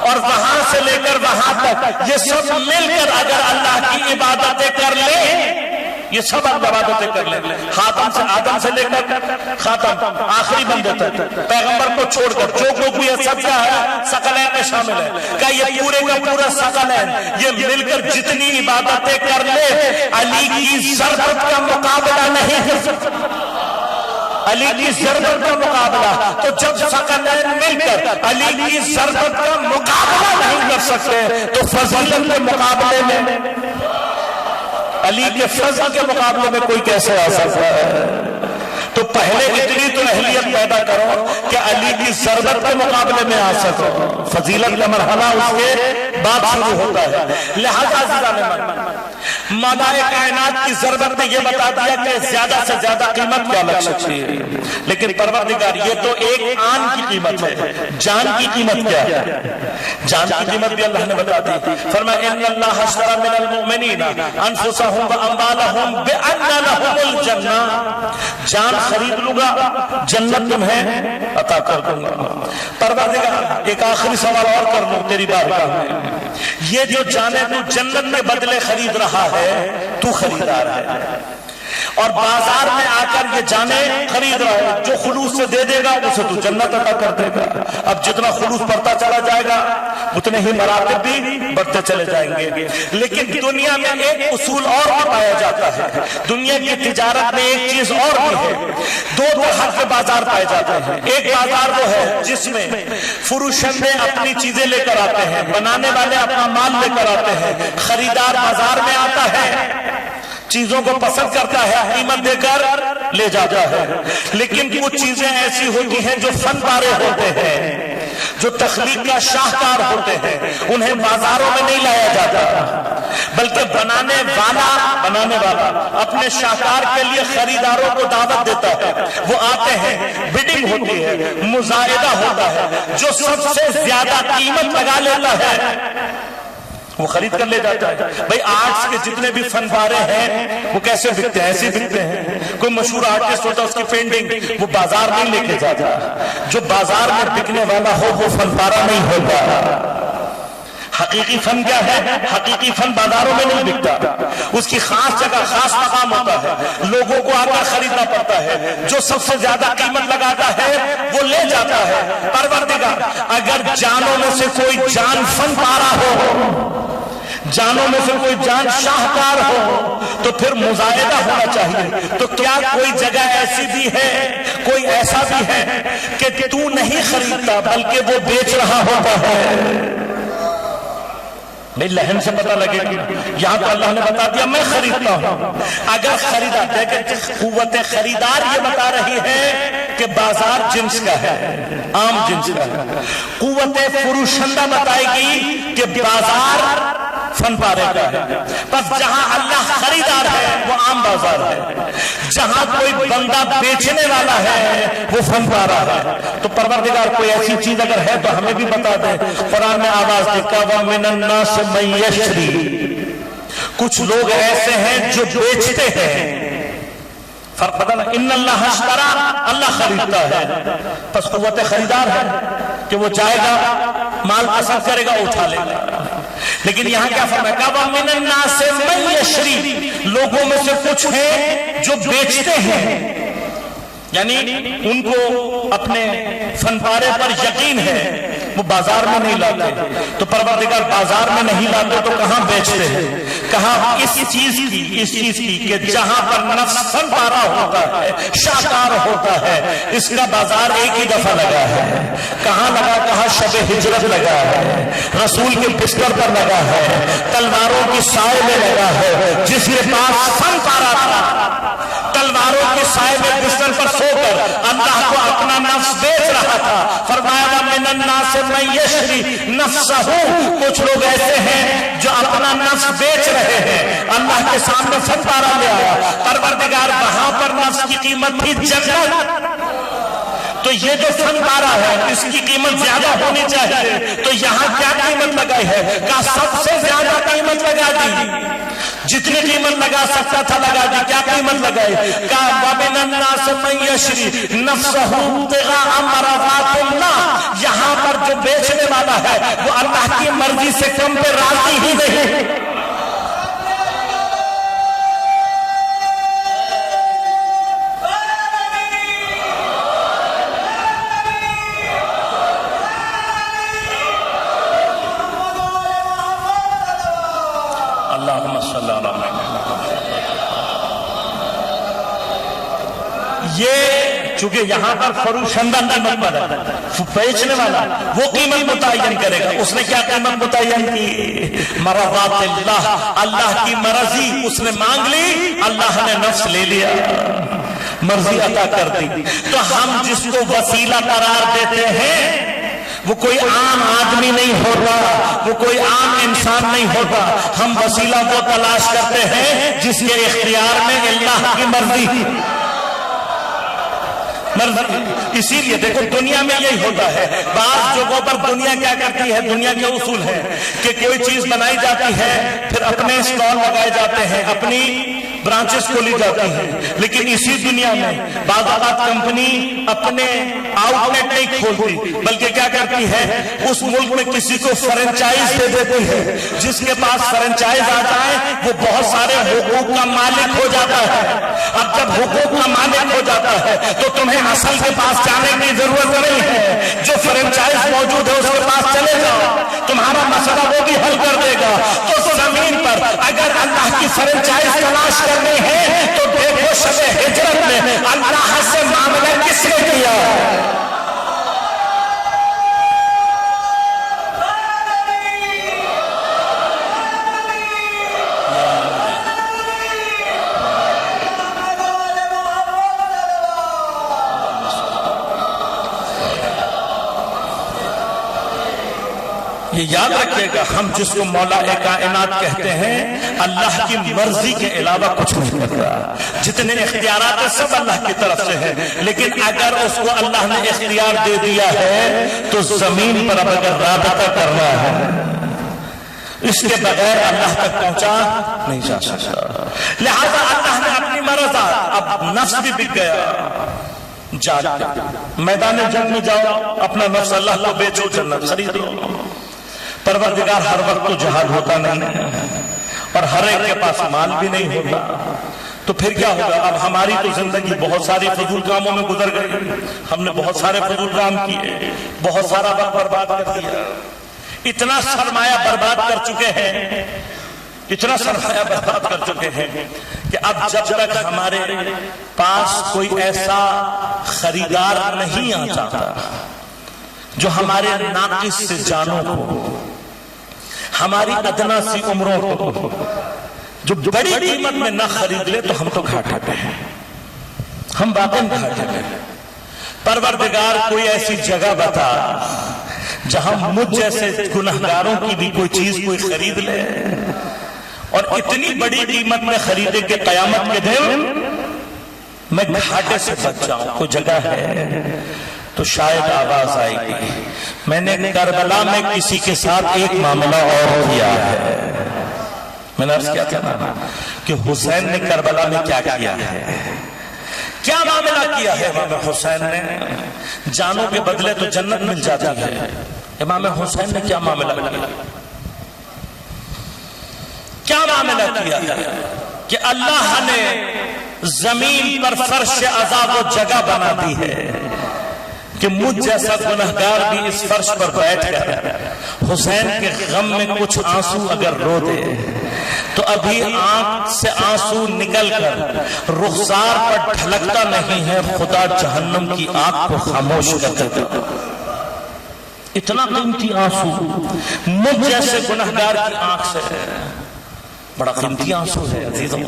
Speaker 2: اور وہاں سے لے کر وہاں تک یہ سب مل کر اگر اللہ کی عبادتیں کر لیں, یہ سب عبادتیں کر لیں, آدم سے لے کر خاتم آخری بندے تک پیغمبر کو چھوڑ کر جو کوئی یہ سب کیا ہے ثقلین میں شامل ہے. کہ یہ پورے کا پورا ثقلین یہ مل کر جتنی عبادتیں کر لے علی کی ضربت کا مقابلہ نہیں کر سکتا. علی کی ضربت کا مقابلہ, تو جب ثقلین مل کر علی کی ضربت کا مقابلہ نہیں کر سکتے تو فضیلت کے مقابلے میں علی کے فضل کے مقابلے میں کوئی کیسے آ سکتا ہے؟ تو پہلے اتنی تو اہلیت پیدا کرو کہ علی کی ضربت کے مقابلے میں آ سکو. فضیلت کا مرحلہ اس کے بعد شروع ہوتا ہے. لہذا مولا کائنات کی ضربت نے یہ بتا دیا کہ زیادہ سے زیادہ قیمت کیا لگ سکتی ہے. لیکن پروردگار یہ تو ایک آن کی قیمت ہے, جان کی قیمت کیا ہے؟ جان کی قیمت بھی اللہ نے بتا دی. فرمایا ان اللہ اشتری من المؤمنین انفسهم واموالهم بان لهم الجنہ. جان خرید لوں گا, جنت تمہیں عطا کر دوں گا. پروردگار ایک آخری سوال اور کر لوں تیری بارگاہ میں. یہ جو جانیں تو جنت کے بدلے خرید رہا ہے, تو خریدار ہے, اور بازار میں آ کر یہ جانے خرید رہا ہے. جو خلوص سے دے دے گا اسے تو جنت عطا کر دے گا. اب جتنا خلوص بڑھتا چلا جائے گا اتنے ہی مراتب بھی بڑھتے چلے جائیں گے. لیکن دنیا میں ایک اصول اور پایا جاتا ہے. دنیا کی تجارت میں ایک چیز اور بھی ہے. دو طرح کے بازار پائے جاتے ہیں. ایک بازار وہ ہے جس میں فروشندے اپنی چیزیں لے کر آتے ہیں, بنانے والے اپنا مال لے کر آتے ہیں, خریدار بازار میں آتا ہے, چیزوں کو پسند کرتا ہے, قیمت دے کر لے جاتا ہے. لیکن کچھ چیزیں ایسی ہوتی ہیں جو فن پارے ہوتے ہیں, جو تخلیق کا شاہکار ہوتے ہیں, انہیں بازاروں میں نہیں لایا جاتا بلکہ بنانے والا اپنے شاہکار کے لیے خریداروں کو دعوت دیتا ہے. وہ آتے ہیں, بڈنگ ہوتی ہے, مزاحدہ ہوتا ہے, جو سب سے زیادہ قیمت لگا لیتا ہے وہ خرید کر لے جاتا ہے. بھئی آرٹس کے جتنے بھی فن پارے ہیں وہ کیسے بکتے ہیں؟ ایسے بکتے ہیں. کوئی مشہور آرٹسٹ ہوتا ہے, اس کی پینٹنگ وہ بازار نہیں لے کے جاتا. جو بازار میں بکنے والا ہو وہ فن پارا نہیں ہوتا. حقیقی فن کیا ہے؟ حقیقی فن بازاروں میں نہیں بکتا. اس کی خاص جگہ, خاص مقام ہوتا ہے, لوگوں کو آ کر خریدنا پڑتا ہے. جو سب سے زیادہ قیمت لگاتا ہے وہ لے جاتا ہے. پروردگار اگر جانوں میں سے کوئی جان فن پارا ہو, جانوں میں سے کوئی جان شاہکار ہو, تو پھر مزاحدہ ہونا چاہیے. تو کیا کوئی جگہ ایسی بھی ہے, کوئی ایسا بھی ہے کہ تو نہیں خریدتا بلکہ وہ بیچ رہا ہوتا ہے؟ نہیں, لہن سے پتہ لگے گا. یہاں تو اللہ نے بتا دیا میں خریدتا ہوں. اگر خریدا, دیکھیں قوت خریدار یہ بتا رہی ہے کہ بازار جنس کا ہے, عام جنس کا ہے. قوت فروشندہ بتائے گی کہ بازار فن پارے کا ہے. بس جہاں اللہ خریدار ہے وہ عام بازار ہے. جہاں کوئی بندہ بیچنے والا ہے وہ فن پارا ہے. تو پروردگار کوئی ایسی چیز اگر ہے تو ہمیں بھی بتا دے. قرآن میں آواز دیکھا وَمِنَ النَّاسِ مَن يَشْتَرِي، کچھ لوگ ایسے ہیں جو بیچتے ہیں. فرق پتہ نا، ان اللہ اشترا، اللہ خریدتا ہے، پس قوت خریدار ہے کہ وہ جائے گا مال پسند کرے گا اٹھا لے گا. لیکن یہاں کیا فرمایا کہ وَمِنَ النَّاسِ مَن يَشْتَرِي، لوگوں میں سے کچھ ہیں جو بیچتے ہیں، یعنی ان کو اپنے فن پارے پر یقین ہے، وہ بازار میں نہیں لاتے. تو پروردگار بازار میں نہیں لاتے تو کہاں بیچتے ہیں؟ کہاں اس چیز کی کہ جہاں پر نفس فن پارا ہوتا ہے، شاکار ہوتا ہے، اس کا بازار ایک ہی دفعہ لگا ہے. کہاں لگا؟ کہاں شب ہجرت لگا ہے، رسول کے بستر پر لگا ہے، تلواروں کی سائے میں لگا ہے. جس کے پاس فن پارا تھا، تلواروں کے سائے میں بستر پر سو کر اللہ کو اپنا نفس بیچ رہا تھا. فرمایا وَمِنَ النَّاسِ مَن يَشْتَرِي نَفْسَهُ، کچھ لوگ ایسے ہیں جو اپنا نفس بیچ رہے ہیں. اللہ کے سامنے فن پارا لے آیا. پروردگار وہاں پر نفس کی قیمت تھی جنت، تو یہ جو فن پارا ہے اس کی قیمت زیادہ ہونی چاہیے. تو یہاں کیا قیمت لگائی ہے؟ کہا سب سے زیادہ قیمت لگا دی، جتنی قیمت لگا سکتا تھا لگا دی. کیا قیمت لگائی؟ کہا وَمِنَ النَّاسِ مَن يَشْتَرِي نَفْسَهُ ابْتِغَاءَ مَرْضَاتِ اللَّهِ، یہاں پر جو بیچنے والا ہے وہ اللہ کی مرضی سے کم پہ راضی ہی نہیں. یہ چونکہ یہاں پر فروشندہ قیمت پر ہے، بیچنے والا وہ قیمت متعین کرے گا. اس نے کیا قیمت متعین کی؟ مرضات اللہ، اللہ کی مرضی اس نے مانگ لی، اللہ نے نفس لے لیا، مرضی عطا کر دی. تو ہم جس کو وسیلہ قرار دیتے ہیں وہ کوئی عام آدمی نہیں ہوتا، وہ کوئی عام انسان نہیں ہوتا. ہم وسیلہ کو تلاش کرتے ہیں جس کے اختیار میں اللہ کی مرضی. اسی لیے دیکھو دنیا میں یہی ہوتا ہے. بعض جگہوں پر دنیا کیا کرتی ہے، دنیا کے اصول ہے کہ کوئی چیز بنائی جاتی ہے، پھر اپنے اسٹال لگائے جاتے ہیں، اپنی برانچز کھولی جاتی ہیں. لیکن اسی دنیا میں بعض اوقات کمپنی اپنے آؤٹ لیٹ نہیں کھولتی، بلکہ کیا کرتی ہے، اس ملک میں کسی کو فرنچائز دے دیتی ہے. جس کے پاس فرنچائز آتا ہے وہ بہت سارے حقوق کا مالک ہو جاتا ہے. اب جب حقوق کا مالک ہو جاتا ہے تو تمہیں اصل کے پاس جانے کی ضرورت نہیں ہے. جو فرنچائز موجود ہے اس کے پاس چلے جاؤ، تمہارا مسئلہ وہ بھی حل کر دے گا. تو زمین پر اگر اللہ کی فرنچائز تلاش کرنی ہے تو دیکھو شب ہجرت میں اللہ سے معاملہ کس نے کیا. یہ یاد رکھیے گا، ہم جس کو مولا کائنات کہتے ہیں اللہ کی مرضی کے علاوہ کچھ نہیں کرتا. جتنے اختیارات ہیں سب اللہ کی طرف سے ہیں. لیکن اگر اس کو اللہ نے اختیار دے دیا ہے تو زمین پر اب اگر رابطہ کرنا ہے اس کے بغیر اللہ تک پہنچا نہیں جا سکتا. لہذا اللہ نے اپنی مرضی، اب نفس بھی بک گیا، میدان جنگ میں جاؤ، اپنا نفس اللہ کو بیچو، جنت خریدو. پروردگار ہر وقت تو جہاد ہوتا نہیں اور ہر ایک کے پاس مال بھی نہیں ہوتا. تو پھر کیا ہوگا؟ اب ہماری تو زندگی بہت ساری فضول کاموں میں گزر گئی. ہم نے بہت سارے فضول کام کیے، بہت سارا وقت برباد کر دیا، اتنا سرمایہ برباد کر چکے ہیں، اتنا سرمایہ برباد کر چکے ہیں کہ اب جب تک ہمارے پاس کوئی ایسا خریدار نہیں آ جاتا جو ہمارے ناقص سے جانوں کو، ہماری ادنا سی عمروں کو جو بڑی قیمت میں نہ خرید لے تو ہم تو گھاٹے پہ ہیں، ہم واقعی گھاٹے پہ ہیں. پروردگار کوئی ایسی جگہ بتا جہاں مجھ جیسے گنہگاروں کی بھی کوئی چیز کوئی خرید لے اور اتنی بڑی قیمت میں خریدے کہ قیامت کے دن میں گھاٹے سے بچ جاؤں، کوئی جگہ ہے تو شاید آواز آئے گی۔ میں نے کربلا میں کسی کے ساتھ ایک معاملہ اور کیا ہے۔ میں نے عرض کیا تھا نا کہ حسین نے کربلا میں کیا کیا ہے، کیا معاملہ کیا ہے امام حسین نے؟ جانوں کے بدلے تو جنت مل جاتی ہے، امام حسین نے کیا معاملہ کیا؟ کیا معاملہ کیا ہے کہ اللہ نے زمین پر فرش عذاب و جگہ بنا دی ہے کہ مجھ جیسا گنہگار بھی اس فرش پر بیٹھ کر حسین کے غم میں کچھ آنسو اگر رو دے تو ابھی آنکھ سے آنسو نکل کر رخسار پر ڈھلکتا نہیں ہے، خدا جہنم کی آنکھ کو خاموش کر دیتا۔ اتنا قیمتی آنسو مجھ جیسے گنہگار کی آنکھ سے، بڑا قیمتی آنسو ہے عزیزوں،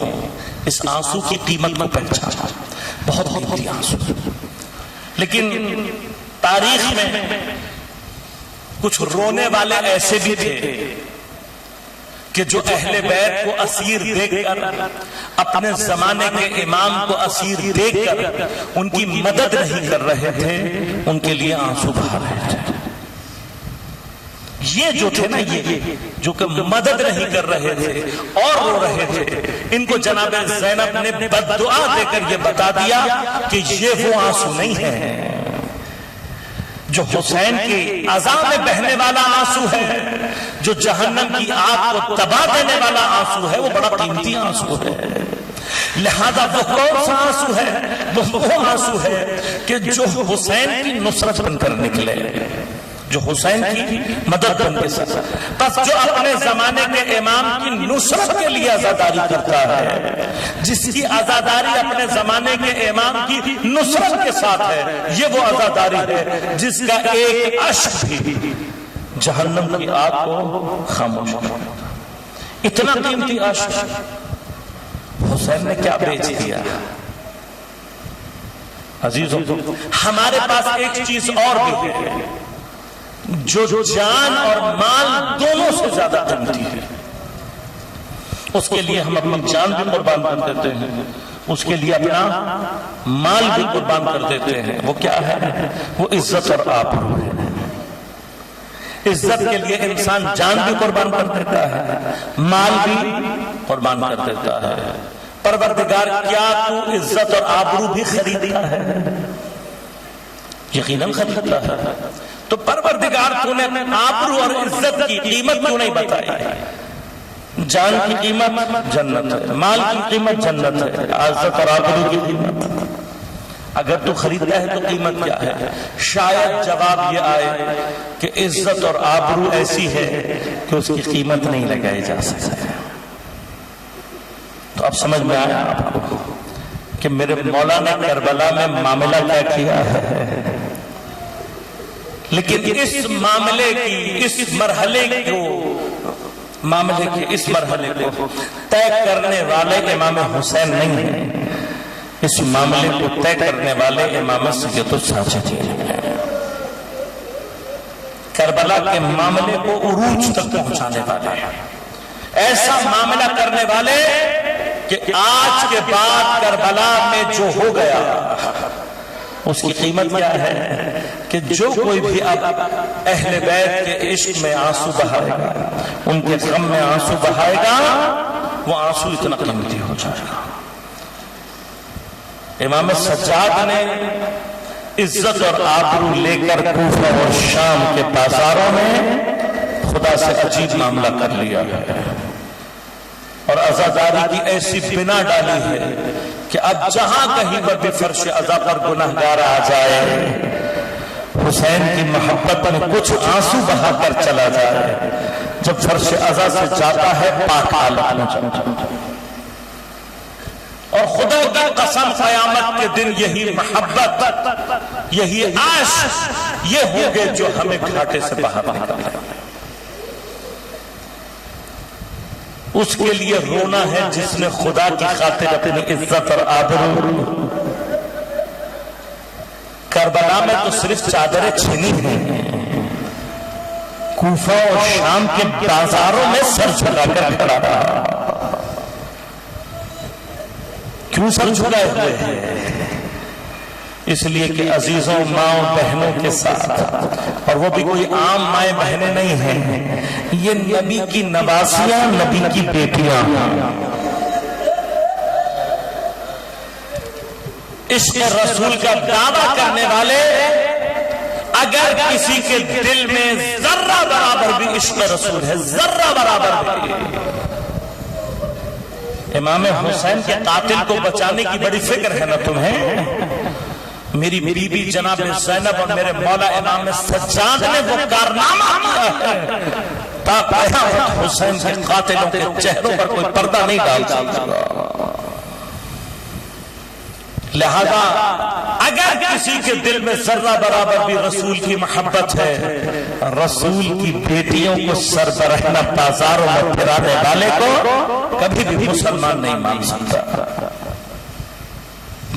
Speaker 2: اس آنسو کی قیمت کو پہچانا، بہت قیمتی آنسو۔ لیکن تاریخ میں کچھ رونے والے ایسے بھی تھے کہ جو اہل بیت کو اسیر دیکھ کر، اپنے زمانے کے امام کو اسیر دیکھ کر ان کی مدد نہیں کر رہے تھے، ان کے لیے آنسو بہا رہے تھے۔ یہ جو تھے نا، یہ جو کہ مدد نہیں کر رہے تھے اور رو رہے تھے، ان کو جناب زینب نے بد دعا دے کر یہ بتا دیا کہ یہ وہ آنسو نہیں ہے جو حسین کی عذاب میں بہنے والا آنسو ہے، جو جہنم کی آگ کو تباہ دینے والا آنسو ہے، وہ بڑا قیمتی آنسو ہے۔ لہذا وہ کون سا آنسو ہے؟ وہ آنسو ہے کہ جو حسین کی نصرت بن کر نکلے، جو حسین کی مدد بن کے ساتھ، بس جو اپنے زمانے کے امام کی نصرت کے لیے عزاداری کرتا ہے، جس کی عزاداری اپنے زمانے کے امام کی نصرت کے ساتھ ہے، یہ وہ عزاداری ہے جس کا ایک اشک بھی جہنم کی آگ کو خاموش کرتا۔ اتنا قیمتی اشک حسین نے کیا بیچ دیا؟ عزیزوں، ہمارے پاس ایک چیز اور بھی ہے جو جان اور مال دونوں سے زیادہ قیمتی ہے، اس کے لیے ہم اپنی جان بھی قربان کر دیتے ہیں، اس کے لیے اپنا مال بھی قربان کر دیتے ہیں۔ وہ کیا ہے؟ وہ عزت اور آبرو ہے۔ عزت کے لیے انسان جان بھی قربان کر دیتا ہے، مال بھی قربان کر دیتا ہے۔ پروردگار کیا تو عزت اور آبرو بھی خریدتا ہے؟ یقیناً خریدتا ہے۔ تو پروردگار تو نے آبرو اور عزت کی قیمت کیوں نہیں بتائی؟ جان کی قیمت جنت ہے، مال کی قیمت جنت ہے، عزت اور آبرو کی قیمت اگر تو خریدتا ہے تو قیمت کیا ہے؟ شاید جواب یہ آئے کہ عزت اور آبرو ایسی ہے کہ اس کی قیمت نہیں لگائی جا سکتی۔ تو اب سمجھ میں آیا آپ کو کہ میرے مولا نے کربلا میں معاملہ کیا کیا ہے، لیکن اس معاملے کی، اس مرحلے کو طے کرنے والے امام حسین نہیں ہیں، اس معاملے کو طے کرنے والے امام سید الساجدین ہیں۔ کربلا کے معاملے کو عروج تک پہنچانے والے ہیں، ایسا معاملہ کرنے والے کہ آج کے بعد کربلا میں جو ہو گیا اس کی قیمت کیا ہے کہ جو کوئی بھی اب اہل بیت کے عشق میں آنسو بہائے گا، ان کے غم میں آنسو بہائے گا، وہ آنسو اتنا قیمتی ہو جائے گا۔ امام سجاد نے عزت اور آبرو لے کر کوفہ اور شام کے بازاروں میں خدا سے عجیب معاملہ کر لیا ہے اور عزاداری کی ایسی بنا ڈالی ہے کہ اب جہاں کہیں پر بھی فرش عزا پر گناہگار آ جائے، حسین کی محبت میں کچھ آنسو بہا کر چلا جائے، جب فرش عزا سے جاتا ہے پاک حالت میں جاتا ہے۔ اور خدا کی قسم قیامت کے دن یہی محبت، یہی عشق یہ ہوگے جو ہمیں گھاٹے سے باہر نکالے۔ اس کے لیے رونا ہے جس نے خدا کی خاطر اپنی عزت اور آبرو، کربلا میں تو صرف چادریں چھینی ہیں، کوفہ اور شام کے بازاروں میں سر جھکا کر کھڑا رہا۔ کیوں سر جھکائے ہوئے ہیں؟ اس لیے کہ عزیزوں ماؤں بہنوں کے ساتھ، اور وہ بھی کوئی عام مائیں بہنیں نہیں ہیں، یہ نبی کی نواسیاں، نبی کی بیٹیاں، عشق رسول کا دعویٰ کرنے والے، اگر کسی کے دل میں ذرہ برابر بھی عشق رسول ہے، ذرہ برابر بھی، امام حسین کے قاتل کو بچانے کی بڑی فکر ہے نا تمہیں؟ میری بی بی جناب زینب اور میرے مولا امام سجاد نے وہ کارنامہ کیا ہے تا قیامت حسین کے قاتلوں کے چہروں پر کوئی پردہ نہیں ڈال سکتا۔ لہذا اگر کسی کے دل میں ذرہ برابر بھی رسول کی محبت ہے، رسول کی بیٹیوں کو سربراہ بازاروں میں پھرانے والے کو کبھی بھی مسلمان نہیں مان سکتا۔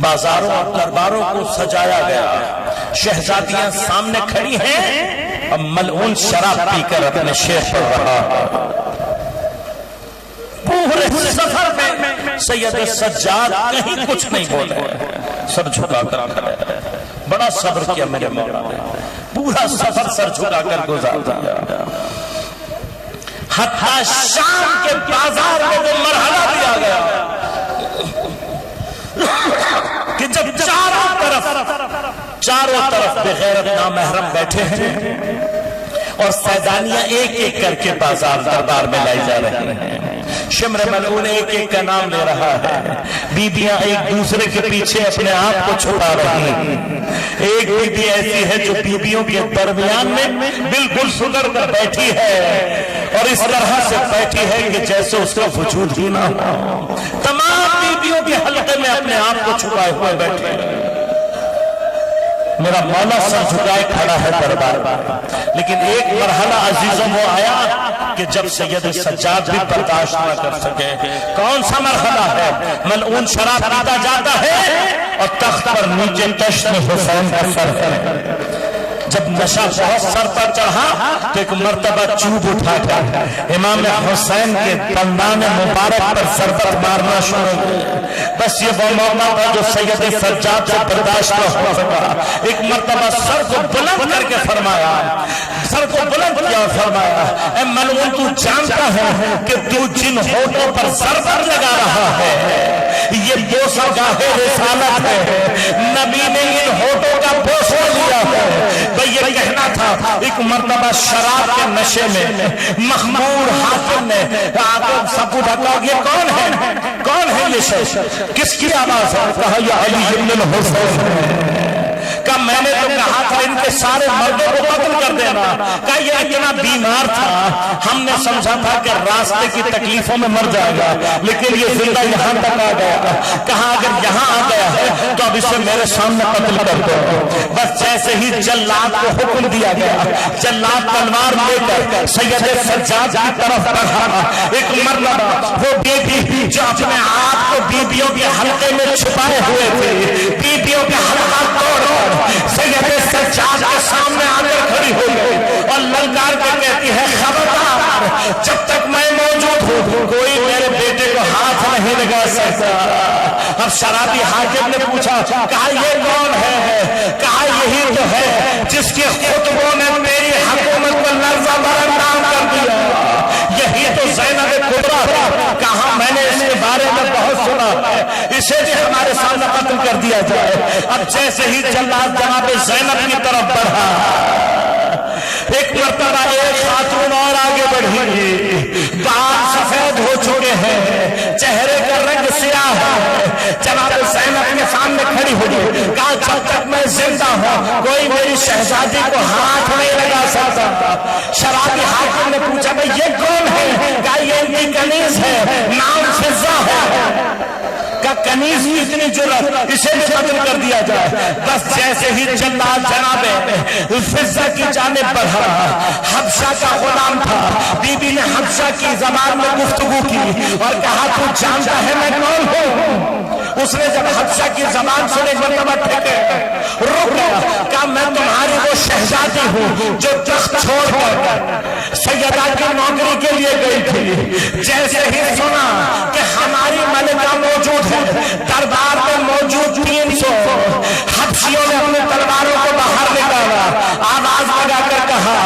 Speaker 2: بازاروں اور درباروں کو سجایا گیا، شہزادیاں سامنے کھڑی ہیں اور ملعون شراب پی کر اپنے شیخ پر رہا۔ پورے سفر میں سید سجاد کہیں کچھ نہیں بولے، سر جھکا کر کھڑے، بڑا صبر کیا میرے مولا نے، پورا سفر سر جھکا کر گزار دیا، حتیٰ شام کے بازار میں وہ مرحلہ دیا گیا کہ جب چاروں طرف بغیرت نامحرم بیٹھے ہیں اور سیدانیاں ایک ایک کر کے بازار دربار میں لائی جا رہی ہیں، شمر ملعون ایک ایک کا نام لے رہا ہے، بیبیاں ایک دوسرے کے پیچھے اپنے آپ کو چھپا رہی ہیں، ایک بیبی ایسی ہے جو بیبیوں کے درمیان میں بالکل سدھر کر بیٹھی ہے اور اس طرح سے بیٹھی ہے کہ جیسے اس کا وجود ہی نہ ہو، تمام بیبیوں کے حلقے میں اپنے آپ کو چھپائے ہوئے بیٹھے ہیں۔ میرا مولا سر جھکائے کھڑا ہے دربار میں، لیکن ایک مرحلہ عزیزوں وہ آیا کہ جب سید سجاد بھی برداشت نہ کر سکے۔ کون سا مرحلہ ہے؟ ملعون شراب پیتا جاتا ہے اور تخت پر نیچے تشت حسین کا سر ہے، جب نشہ بہت سر پر چڑھا تو ایک مرتبہ چوب اٹھا کر امام حسین کے دندان مبارک پر ضربت مارنا شروع کیا۔ بس یہ وہ موقع تھا جو سید سجاد سے برداشت نہ ہو سکا، ایک مرتبہ سر کو بلند کر کے فرمایا، سر کو بلند کیا اور فرمایا، اے ملعون تو جانتا ہے کہ تو جن ہونٹوں پر ضربت لگا رہا ہے یہ بوسہ گاہ رسالت ہے، نبی نے ان ہونٹوں کا بوسہ لیا ہے۔ یہ کہنا تھا، ایک مرتبہ شراب کے نشے میں مخمور حاکم نے سب کو ڈھکا، یہ کون ہے؟ کون ہے یہ شخص؟ کس کی آواز ہے؟ کہا یہ علی ابن الحسین۔ کہا میں نے تو کہا تھا ان کے سارے مردوں کو قتل کر دینا۔ کہا یہ اتنا بیمار تھا ہم نے سمجھا تھا کہ راستے کی تکلیفوں میں مر جائے گا، لیکن یہ زندہ یہاں تک آ گیا۔ کہا اگر یہاں آ گیا ہے تو اب اسے میرے سامنے قتل کر دو۔ بس جیسے ہی جلاد کو حکم دیا گیا، جلاد تلوار لے کر سید سجاد کی طرف بڑھا۔ ایک مرتبہ وہ بیبی جو اپنے آپ کو بیبیوں کے حلقے میں چھپائے ہوئے تھے، بیبیوں کے حلقہ توڑ کر سید سجاد کے سامنے آ کر کھڑی ہو گئی اور للکار کے کہتی ہے، خبردار جب تک میں موجود ہوں کوئی میرے بیٹے کو ہاتھ نہیں لگا سکتا۔ اب شرابی حاکم نے پوچھا، کہا یہ کون ہے؟ کہا یہی تو ہے جس کے خطبوں نے میری حکومت کو لرزہ برندام کر دیا، یہی تو زینب کبریٰ ہے۔ کہا میں نے اس کے بارے میں بہت سنا ہے، اسے بھی ہمارے سامنے قتل کر دیا جائے۔ اب جیسے ہی جلاد جناب زینب کی طرف بڑھا، ایک مرتبہ ایک خاتون اور آگے بڑھی، بال سفید ہو چکے ہیں، چہرے کا رنگ سیاہ ہے، جناب زینب کے سامنے کھڑی ہوئی۔ کہا جب تک میں زندہ ہوں کوئی میری شہزادی کو ہاتھ نہیں لگا سکتا۔ شرابی حاکم نے پوچھا بھئی یہ کون ہے؟ کہا یہ ان کی کنیز ہے، نام فضہ ہے۔ کا کنیز کی اتنی جرأت، اسے بھی قتل کر دیا جائے۔ بس جیسے ہی جلاد جناب فضہ کی جانب بڑھا، حبشہ کا غلام تھا، بی بی نے حبشہ کی زبان میں گفتگو کی اور کہا تو جانتا ہے میں کون ہوں؟ اس نے جب حفصہ کی زبان سنے ایک مرتبہ ٹھیکے رک گیا، کہا میں تمہاری وہ شہزادی ہوں جو تخت چھوڑ کر سیدہ کی نوکری کے لیے گئی تھی، جیسے ہی سنا کہ ہماری ملکہ موجود ہے، دربار میں موجود 300 حبشیوں نے اپنے تلواروں کو باہر نکالا، آواز لگا کر کہا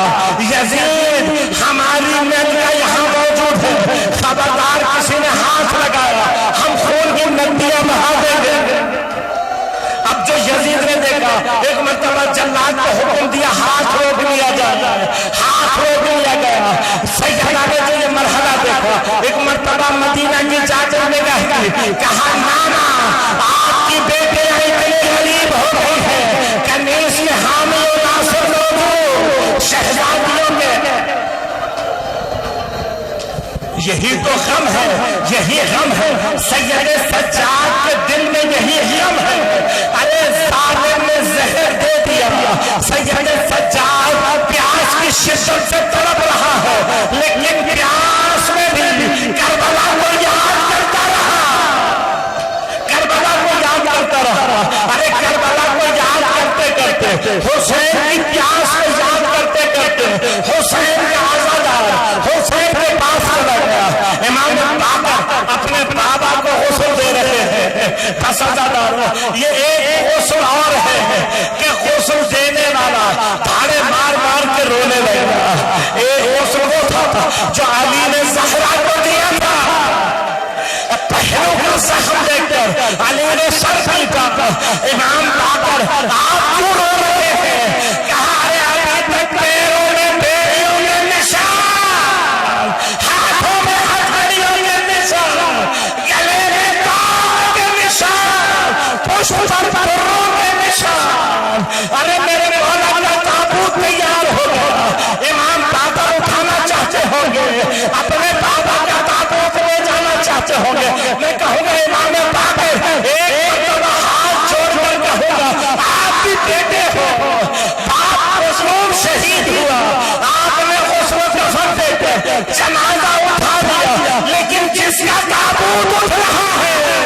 Speaker 2: یزید ہماری ملکہ یہاں موجود ہے، خبردار کسی نے ہاتھ لگایا ہم خون کی ندیاں بہا دیں گے۔ اب جو یزید نے دیکھا ایک مرتبہ جلاد کو حکم دیا ہاتھ روک لیا جائے، ہاتھ روک لیا گیا۔ سیدہ نے جو یہ مرحلہ دیکھا ایک مرتبہ مدینہ کی چادر نگاہ کی، کہا نانا آپ کی بیٹیاں اتنی غریب ہو گئی ہیں کہ نیس میں حامی و ناصر لوگوں شہزادیوں کے یہی تو غم ہے، یہی غم ہے سید سجاد کے دل میں، یہی غم ہے۔ ارے ظالم نے زہر دے دیا، سید سجاد پیاس کی شدت سے تڑپ رہا ہے، لیکن پیاس میں بھی کربلا کو یاد کرتا رہا، کربلا کو یاد کرتا رہا۔ ارے کربلا کو یاد کرتے کرتے، حسین کی پیاس کو یاد کرتے کرتے، حسین کے عزادار حسین کے پاس چلا گیا۔ امام باقر اپنے بابا کو غسل دے رہے ہیں، عزادار یہ ایک غسل اور ہے کہ غسل دینے والا دھاڑے مار مار کے رونے لگا۔ ایک غسل وہ تھا جو علی نے زہرا کو دیا تھا، پہلو کا زخم دیکھ کر علی نے سر پیٹا۔ امام باقر آپ کیوں رو رہے ہیں؟ کہا ارے ابھی تک پیروں میں بیڑیوں کے نشان، ہاتھوں میں ہتھیلیوں کے نشان، گلے میں تاج کے نشان، پشت پر پروں کے نشان۔ ارے میرے مولا کا تابوت تیار ہو گیا، امام باقر اٹھانا چاہتے ہوں گے، اپنے بابا کا تابوت لے جانا چاہتے ہوں گے۔ میں کہوں گا امام باقر ایک مرتبہ ہاتھ جوڑ کر کہوں گا آپ بھی بیٹے ہو، باپ مظلوم شہید ہوا، آپ نے غسل و کفن دے کے جنازہ اٹھا دیا، لیکن جس کا تابوت اٹھ رہا ہے